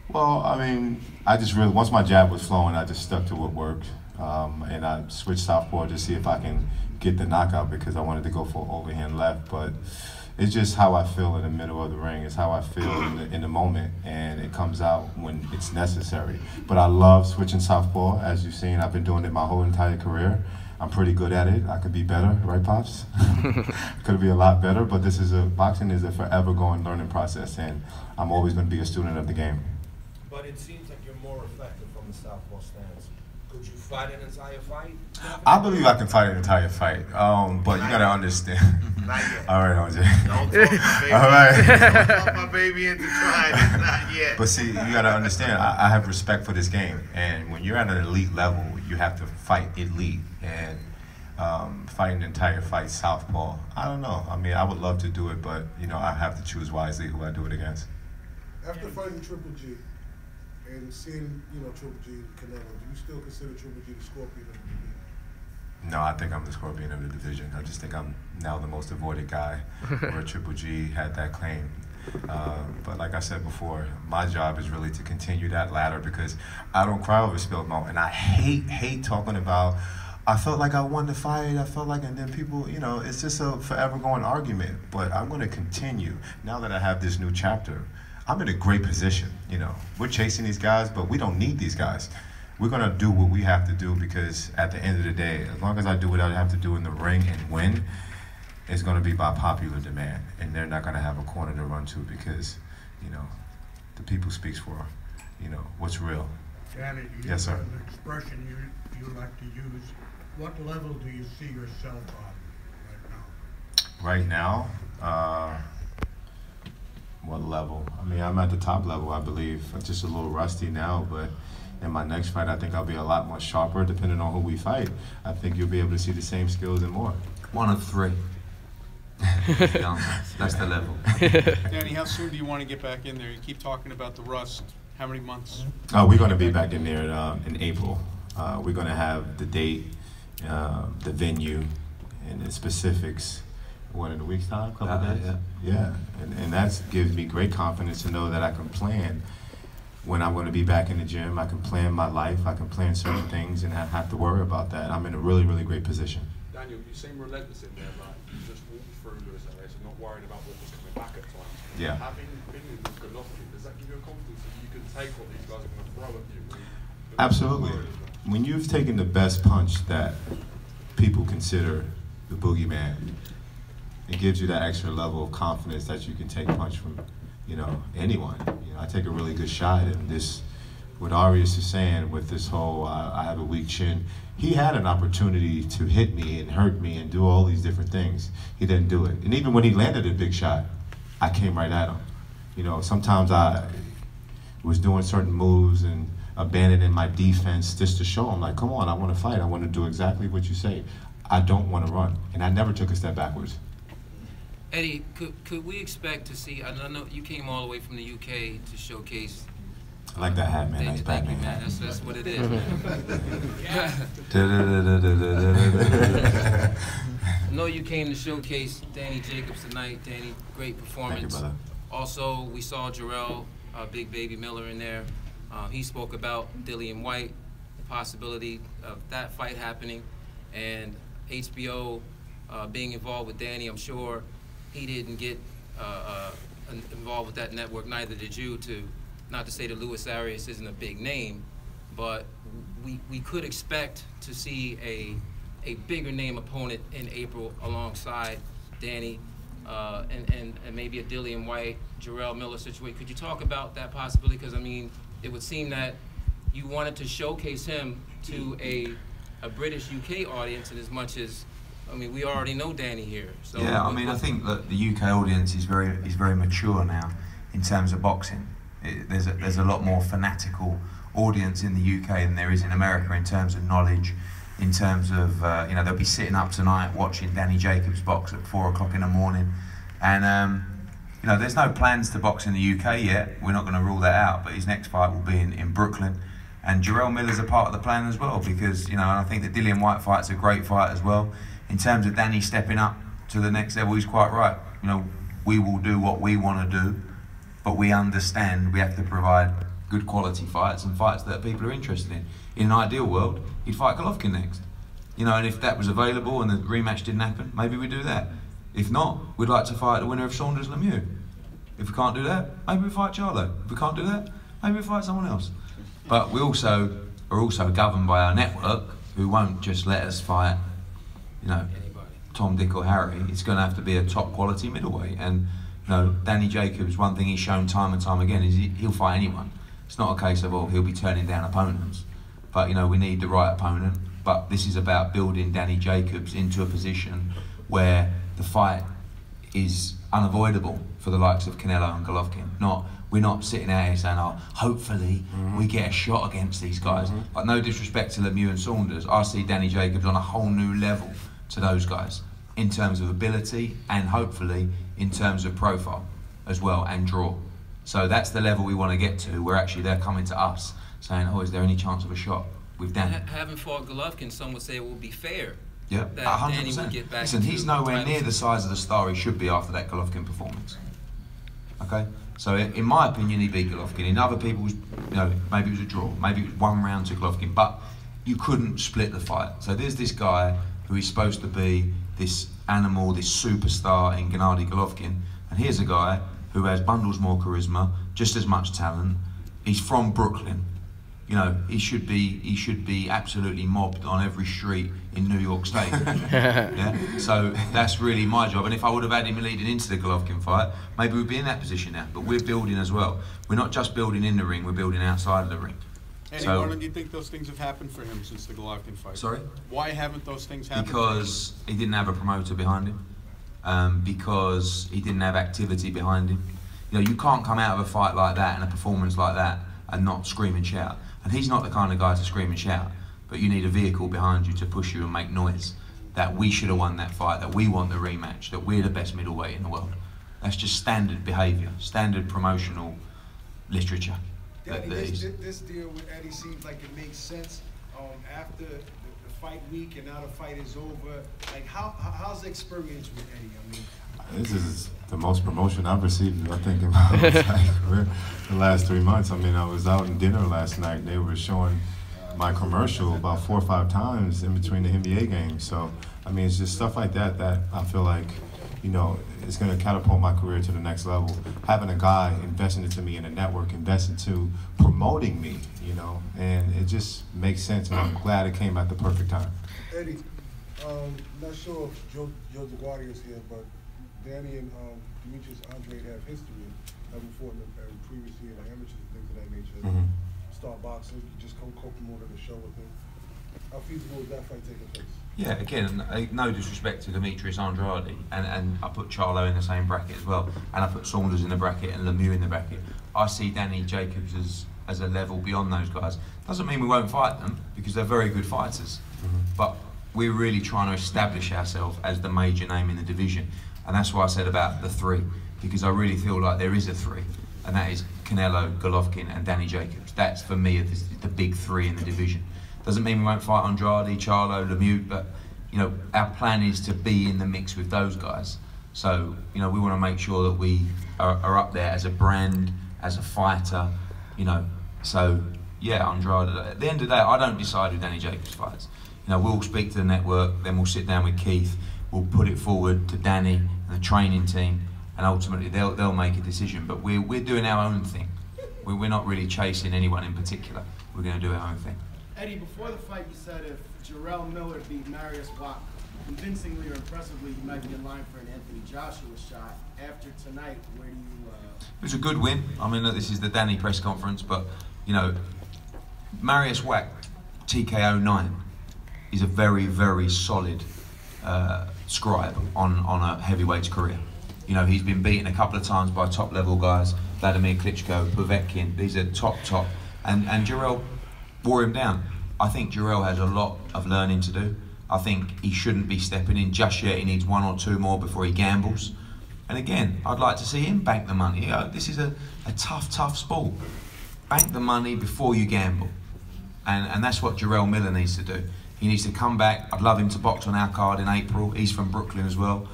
Well, I mean, I just really, once my jab was flowing, I just stuck to what worked. And I switched southpaw to see if I can get the knockout because I wanted to go for overhand left, but it's just how I feel in the middle of the ring. It's how I feel in the moment, and it comes out when it's necessary. But I love switching southpaw. As you've seen, I've been doing it my whole entire career. I'm pretty good at it. I could be better, right, Pops? Could be a lot better, but boxing is a forever going learning process, and I'm always going to be a student of the game. But it seems like you're more effective from the southpaw stance. Could you fight an entire fight? I believe I can fight an entire fight, but you gotta understand. Not yet. All right, OJ. Don't talk my baby. All right. Don't talk my baby into trying it. Not yet. But see, you gotta understand. I have respect for this game, and when you're at an elite level, you have to fight elite. And fighting an entire fight southpaw, I don't know. I mean, I would love to do it, but you know, I have to choose wisely who I do it against. After fighting Triple G and seeing, you know, Triple G and Canelo, do you still consider Triple G the scorpion of the division? No, I think I'm the scorpion of the division. I just think I'm now the most avoided guy, where Triple G had that claim. But like I said before, my job is really to continue that ladder because I don't cry over spilled milk, and I hate talking about, I felt like I won the fight, I felt like, and then people, you know, it's just a forever going argument. But I'm going to continue. Now that I have this new chapter, I'm in a great position, you know. We're chasing these guys, but we don't need these guys. We're going to do what we have to do because at the end of the day, as long as I do what I have to do in the ring and win, it's going to be by popular demand. And they're not going to have a corner to run to because, you know, the people speaks for, you know, what's real. Danny, you Yes, sir. have an expression you like to use. What level do you see yourself on Right now, what level? I mean, I'm at the top level, I believe. I'm just a little rusty now, but in my next fight, I think I'll be a lot more sharper, depending on who we fight. I think you'll be able to see the same skills and more. 1 of 3. That's the level. Danny, how soon do you want to get back in there? You keep talking about the rust. How many months? We're going to be back in there in April. We're going to have the date, the venue, and the specifics. What, in a week's time, couple of days? Yeah. And that gives me great confidence to know that I can plan when I'm going to be back in the gym. I can plan my life, I can plan certain things, and I have to worry about that. I'm in a really, really great position. Daniel, you seem relentless in there, like you just walked through Luis Arias and not worrying about what was coming back at times. Yeah. Having been in with Golovkin, does that give you a confidence that you can take what these guys are going to throw at you? Absolutely. when you've taken the best punch that people consider the boogeyman, it gives you that extra level of confidence that you can take a punch from, anyone. I take a really good shot, and this, what Arias is saying with this whole I have a weak chin, he had an opportunity to hit me and hurt me and do all these different things. He didn't do it. And even when he landed a big shot, I came right at him. Sometimes I was doing certain moves and abandoning my defense just to show him, like, come on, I want to fight. I want to do exactly what you say. I don't want to run. And I never took a step backwards. Eddie, could we expect to see, I know you came all the way from the UK to showcase. I like that hat, man. Nice Batman hat. That's what it is. I know you came to showcase Danny Jacobs tonight. Danny, great performance. Thank you, brother. Also, we saw Jarrell, Big Baby Miller in there. He spoke about Dillian White, the possibility of that fight happening, and HBO being involved with Danny. I'm sure he didn't get involved with that network, neither did you, not to say that Luis Arias isn't a big name, but we could expect to see a bigger name opponent in April alongside Danny and maybe a Dillian White, Jarrell Miller situation. Could you talk about that possibility? Because, I mean, it would seem that you wanted to showcase him to a British UK audience, and as much as, I mean, we already know Danny here. So yeah, I mean, I think that the UK audience is very mature now in terms of boxing. There's a lot more fanatical audience in the UK than there is in America in terms of knowledge, in terms of, they'll be sitting up tonight watching Danny Jacobs box at 4 o'clock in the morning. And, there's no plans to box in the UK yet. We're not going to rule that out, but his next fight will be in Brooklyn. And Jarrell Miller's a part of the plan as well, because, I think the Dillian White fight's a great fight as well. In terms of Danny stepping up to the next level, he's quite right. We will do what we want to do, but we understand we have to provide good quality fights and fights that people are interested in. In an ideal world, he'd fight Golovkin next. And if that was available and the rematch didn't happen, maybe we do that. If not, we'd like to fight the winner of Saunders-Lemieux. If we can't do that, maybe we fight Charlo. If we can't do that, maybe we fight someone else. But we are also governed by our network, who won't just let us fight, Tom, Dick or Harry. It's going to have to be a top quality middleweight. And Danny Jacobs, one thing he's shown time and time again is he'll fight anyone. It's not a case of, he'll be turning down opponents. But, we need the right opponent. But this is about building Danny Jacobs into a position where the fight is unavoidable for the likes of Canelo and Golovkin. We're not sitting out here saying, hopefully we get a shot against these guys. Like, no disrespect to Lemieux and Saunders, I see Danny Jacobs on a whole new level to those guys in terms of ability and hopefully in terms of profile as well and draw. So that's the level we want to get to, where actually they're coming to us saying, is there any chance of a shot with Danny? Having fought Golovkin, some would say it would be fair. Yeah, that 100%. Danny would get back. Listen, he's nowhere near the size of the star he should be after that Golovkin performance. Okay? So in my opinion, he beat Golovkin. In other people's, maybe it was a draw, maybe it was 1 round to Golovkin, but you couldn't split the fight. So there's this guy who is supposed to be this animal, this superstar in Gennady Golovkin, and here's a guy who has bundles more charisma, just as much talent. He's from Brooklyn. He should be absolutely mobbed on every street in New York State. Yeah? So that's really my job. And if I would have had him leading into the Golovkin fight, maybe we'd be in that position now. But we're building as well. We're not just building in the ring, we're building outside of the ring. Eddie, why don't you think those things have happened for him since the Golovkin fight? Sorry? Why haven't those things happened? Because he didn't have a promoter behind him. Because he didn't have activity behind him. You can't come out of a fight like that and a performance like that and not scream and shout. And he's not the kind of guy to scream and shout, but you need a vehicle behind you to push you and make noise. That we should have won that fight, that we want the rematch, that we're the best middleweight in the world. That's just standard behaviour, standard promotional literature. Danny, this deal with Eddie seems like it makes sense after the fight week and now the fight is over. Like, how's the experience with Eddie? I mean, this is the most promotion I've received, I think, in my career the last 3 months. I mean, I was out in dinner last night. They were showing my commercial about 4 or 5 times in between the NBA games. So, I mean, it's just stuff like that that I feel like, you know, it's going to catapult my career to the next level. Having a guy investing into me and a network investing to promoting me, you know, and it just makes sense, and I'm glad it came at the perfect time. Eddie, not sure if Joe DeGuardia is here, but Danny and Demetrius Andrade have history of having fought in previous year, like amateurs and things of that nature. Start boxing, you just co-promoted the show with him. How feasible is that fight taking place? Yeah, again, no disrespect to Demetrius Andrade, and I put Charlo in the same bracket as well, and I put Saunders in the bracket and Lemieux in the bracket. I see Danny Jacobs as a level beyond those guys. Doesn't mean we won't fight them, because they're very good fighters, but we're really trying to establish ourselves as the major name in the division, and that's why I said about the three, because I really feel like there is a three, and that is Canelo, Golovkin and Danny Jacobs. That's, for me, the big three in the division. Doesn't mean we won't fight Andrade, Charlo, Lemieux, but you know, our plan is to be in the mix with those guys. So, you know, we want to make sure that we are up there as a brand, as a fighter, you know. So, yeah, Andrade. At the end of the day, I don't decide who Danny Jacobs fights. You know, we'll speak to the network, then we'll sit down with Keith, we'll put it forward to Danny and the training team, and ultimately they'll make a decision. But we're doing our own thing. We're not really chasing anyone in particular. We're going to do our own thing. Eddie, before the fight, you said if Jarrell Miller beat Marius Wack convincingly or impressively, he might be in line for an Anthony Joshua shot. After tonight, where do you... It was a good win. I mean, look, this is the Danny press conference, but, you know, Marius Wack, TKO 9, is a very, very solid scribe on a heavyweight's career. You know, he's been beaten a couple of times by top-level guys, Vladimir Klitschko, Povetkin. These are top, and Jarrell wore him down. I think Jarrell has a lot of learning to do. I think he shouldn't be stepping in just yet. He needs one or two more before he gambles. And again, I'd like to see him bank the money. You know, this is a tough sport. Bank the money before you gamble. And that's what Jarrell Miller needs to do. He needs to come back. I'd love him to box on our card in April. He's from Brooklyn as well.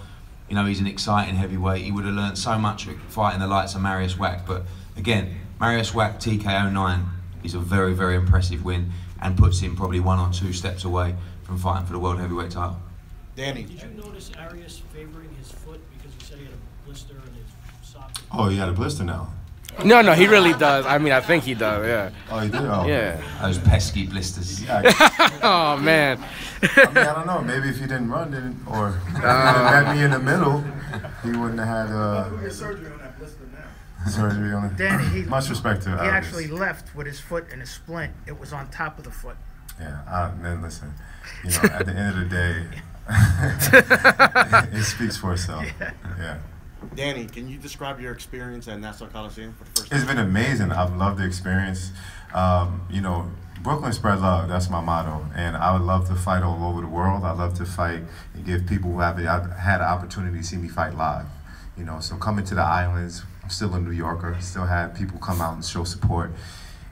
You know, he's an exciting heavyweight. He would have learned so much fighting the likes of Marius Wack. But again, Marius Wack, TKO 9, is a very, very impressive win and puts him probably 1 or 2 steps away from fighting for the world heavyweight title. Danny. Did you notice Arias favoring his foot because he said he had a blister in his socket? Oh, he had a blister now? No, he really does. I mean, I think he does, yeah. Oh, he did? Oh. Yeah. Those pesky blisters. Yeah, oh, man. I mean, I don't know. Maybe if he didn't run, or met me in the middle, he wouldn't have had surgery on that blister now. Surgery on it. Danny, Much respect to he Arias. actually left with his foot in a splint. It was on top of the foot. Yeah, man, listen, you know, at the end of the day, it speaks for itself. Yeah. Danny, can you describe your experience at Nassau Coliseum for the first time? It's been amazing. I've loved the experience. You know, Brooklyn spread love. That's my motto. And I would love to fight all over the world. I love to fight and give people who have had an opportunity to see me fight live. You know, so coming to the islands, I'm still a New Yorker, still had people come out and show support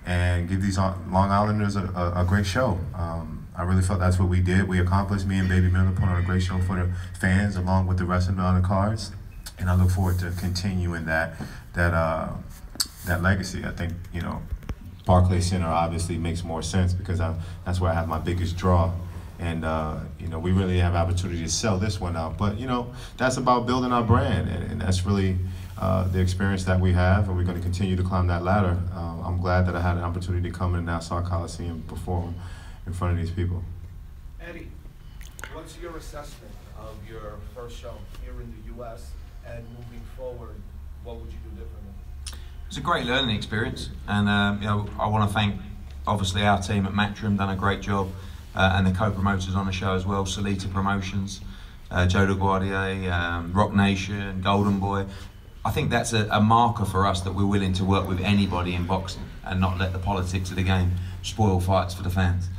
and give these Long Islanders a great show. I really felt that's what we did. We accomplished. Me and Baby Miller put on a great show for the fans along with the rest of the other cards. And I look forward to continuing that legacy. I think, you know, Barclays Center obviously makes more sense because that's where I have my biggest draw. And, you know, we really have opportunity to sell this one out. But, you know, that's about building our brand. And that's really the experience that we have. And we're going to continue to climb that ladder. I'm glad that I had an opportunity to come in Nassau Coliseum and perform in front of these people. Eddie, what's your assessment of your first show here in the U.S. and moving forward, what would you do differently? It's a great learning experience, and you know, I want to thank obviously our team at Matchroom, done a great job, and the co-promoters on the show as well, Salita Promotions, Joe LaGuardia, Rock Nation, Golden Boy. I think that's a marker for us that we're willing to work with anybody in boxing and not let the politics of the game spoil fights for the fans.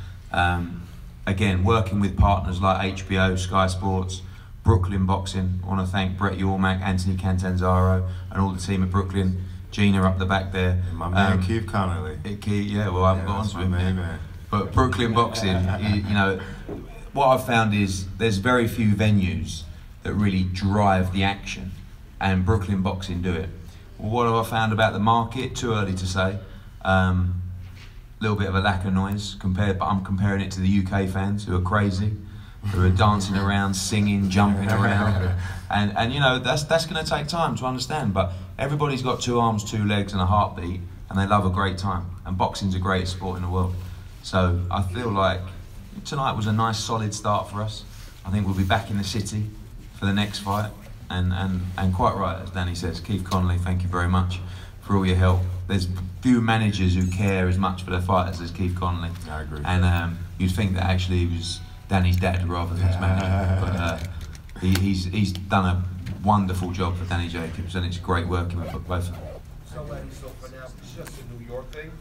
Again, working with partners like HBO, Sky Sports, Brooklyn Boxing. I want to thank Brett Yormack, Anthony Cantanzaro, and all the team at Brooklyn. Gina up the back there. And my man Keith Connerly. Keith, yeah, well, I haven't got onto him man. But Brooklyn Boxing, you know, what I've found is there's very few venues that really drive the action, and Brooklyn Boxing do it. Well, what have I found about the market? Too early to say. Little bit of a lack of noise but I'm comparing it to the UK fans who are crazy. who are dancing around, singing, jumping around, and you know that's going to take time to understand. But everybody's got 2 arms, 2 legs, and a heartbeat, and they love a great time. And boxing's the greatest sport in the world. So I feel like tonight was a nice, solid start for us. I think we'll be back in the city for the next fight, and quite right, as Danny says, Keith Connolly, thank you very much for all your help. There's few managers who care as much for their fighters as Keith Connolly. I agree. And you'd think that actually he was Danny's dad rather than his manager, but he's done a wonderful job for Danny Jacobs, and it's great working with both of them. So for now, it's just a New York thing?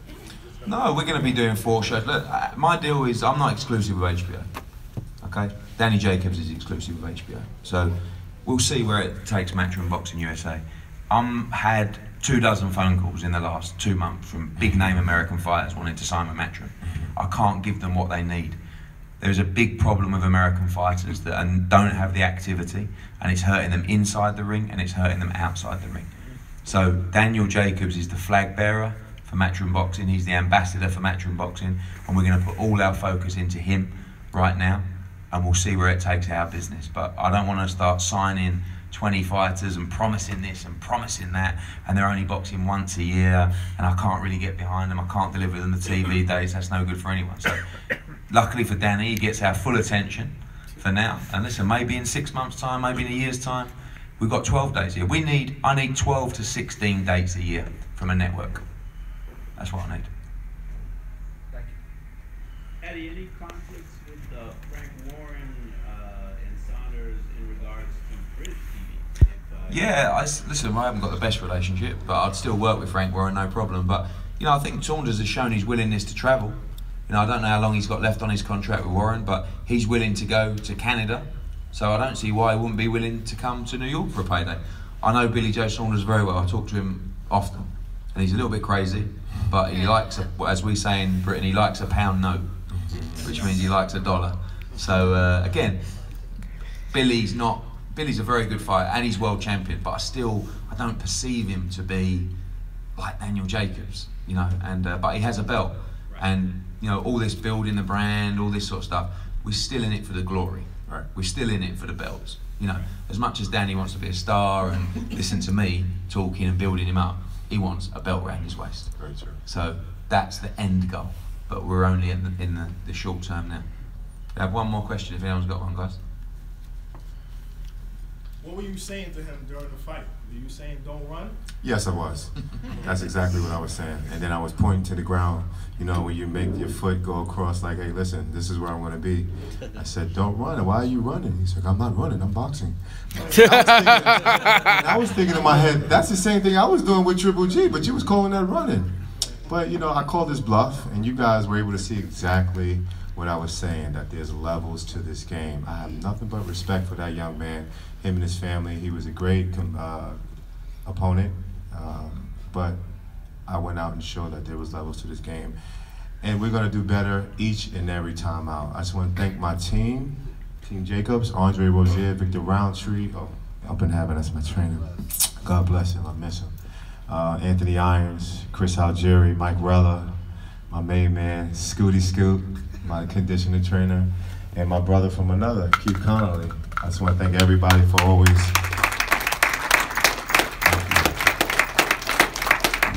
No, we're going to be doing 4 shows. Look, my deal is I'm not exclusive with HBO. Okay, Danny Jacobs is exclusive with HBO. So we'll see where it takes Matchroom Boxing USA. Had 24 phone calls in the last 2 months from big name American fighters wanting to sign with Matchroom. I can't give them what they need. There's a big problem with American fighters that don't have the activity, and it's hurting them inside the ring and it's hurting them outside the ring. So Daniel Jacobs is the flag bearer for Matchroom Boxing. He's the ambassador for Matchroom Boxing, and we're going to put all our focus into him right now, and we'll see where it takes our business. But I don't want to start signing 20 fighters and promising this and promising that, and they're only boxing once a year, and I can't really get behind them. I can't deliver them the TV days. That's no good for anyone. So luckily for Danny, he gets our full attention for now. And listen, maybe in 6 months' time, maybe in a year's time, we've got 12 dates a year. I need 12 to 16 dates a year from a network. That's what I need. Thank you. Eddie, any conflicts with Frank Warren and Saunders in regards to British TV? Yeah, listen, I haven't got the best relationship, but I'd still work with Frank Warren, no problem. But, you know, I think Saunders has shown his willingness to travel. You know, I don't know how long he's got left on his contract with Warren, but he's willing to go to Canada. So I don't see why he wouldn't be willing to come to New York for a payday. I know Billy Joe Saunders very well. I talk to him often. And he's a little bit crazy, but he likes, as we say in Britain, he likes a pound note, which means he likes $1. So again, Billy's a very good fighter and he's world champion, but I don't perceive him to be like Daniel Jacobs, you know. And but he has a belt, and you know, all this building the brand, all this sort of stuff. We're still in it for the glory. Right. We're still in it for the belts. You know, as much as Danny wants to be a star and listen to me talking and building him up, he wants a belt around his waist. Very true. So that's the end goal. But we're only in the short term now. I have one more question if anyone's got one, guys. What were you saying to him during the fight? Were you saying don't run? Yes, I was. That's exactly what I was saying. And then I was pointing to the ground. You know, when you make your foot go across, like, hey, listen, this is where I'm going to be. I said, don't run. Why are you running? He's like, I'm not running. I'm boxing. I was thinking in my head, that's the same thing I was doing with Triple G, but you was calling that running. But, you know, I called this bluff, and you guys were able to see exactly what I was saying, that there's levels to this game. I have nothing but respect for that young man, him and his family. He was a great opponent, but I went out and showed that there was levels to this game. And we're gonna do better each and every time out. I just wanna thank my team, Team Jacobs, Andre Rozier, Victor Roundtree, up in heaven, that's my trainer. God bless him, I miss him. Anthony Irons, Chris Algieri, Mike Rella, my main man, Scooty Scoot, my conditioning trainer, and my brother from another, Keith Connolly. I just want to thank everybody for always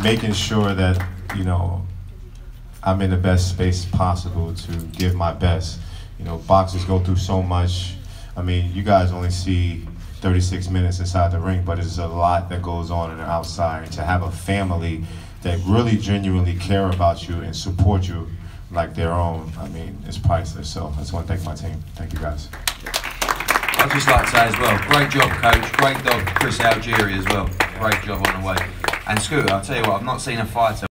making sure that, you know, I'm in the best space possible to give my best. You know, boxers go through so much. I mean, you guys only see 36 minutes inside the ring, but there's a lot that goes on in the outside. And to have a family that really genuinely care about you and support you like their own, I mean, it's priceless. So I just want to thank my team. Thank you, guys. I'd just like to say as well, great job, coach. Great job, Chris Algieri as well. Great job on the way. And Scooter, I'll tell you what, I've not seen a fighter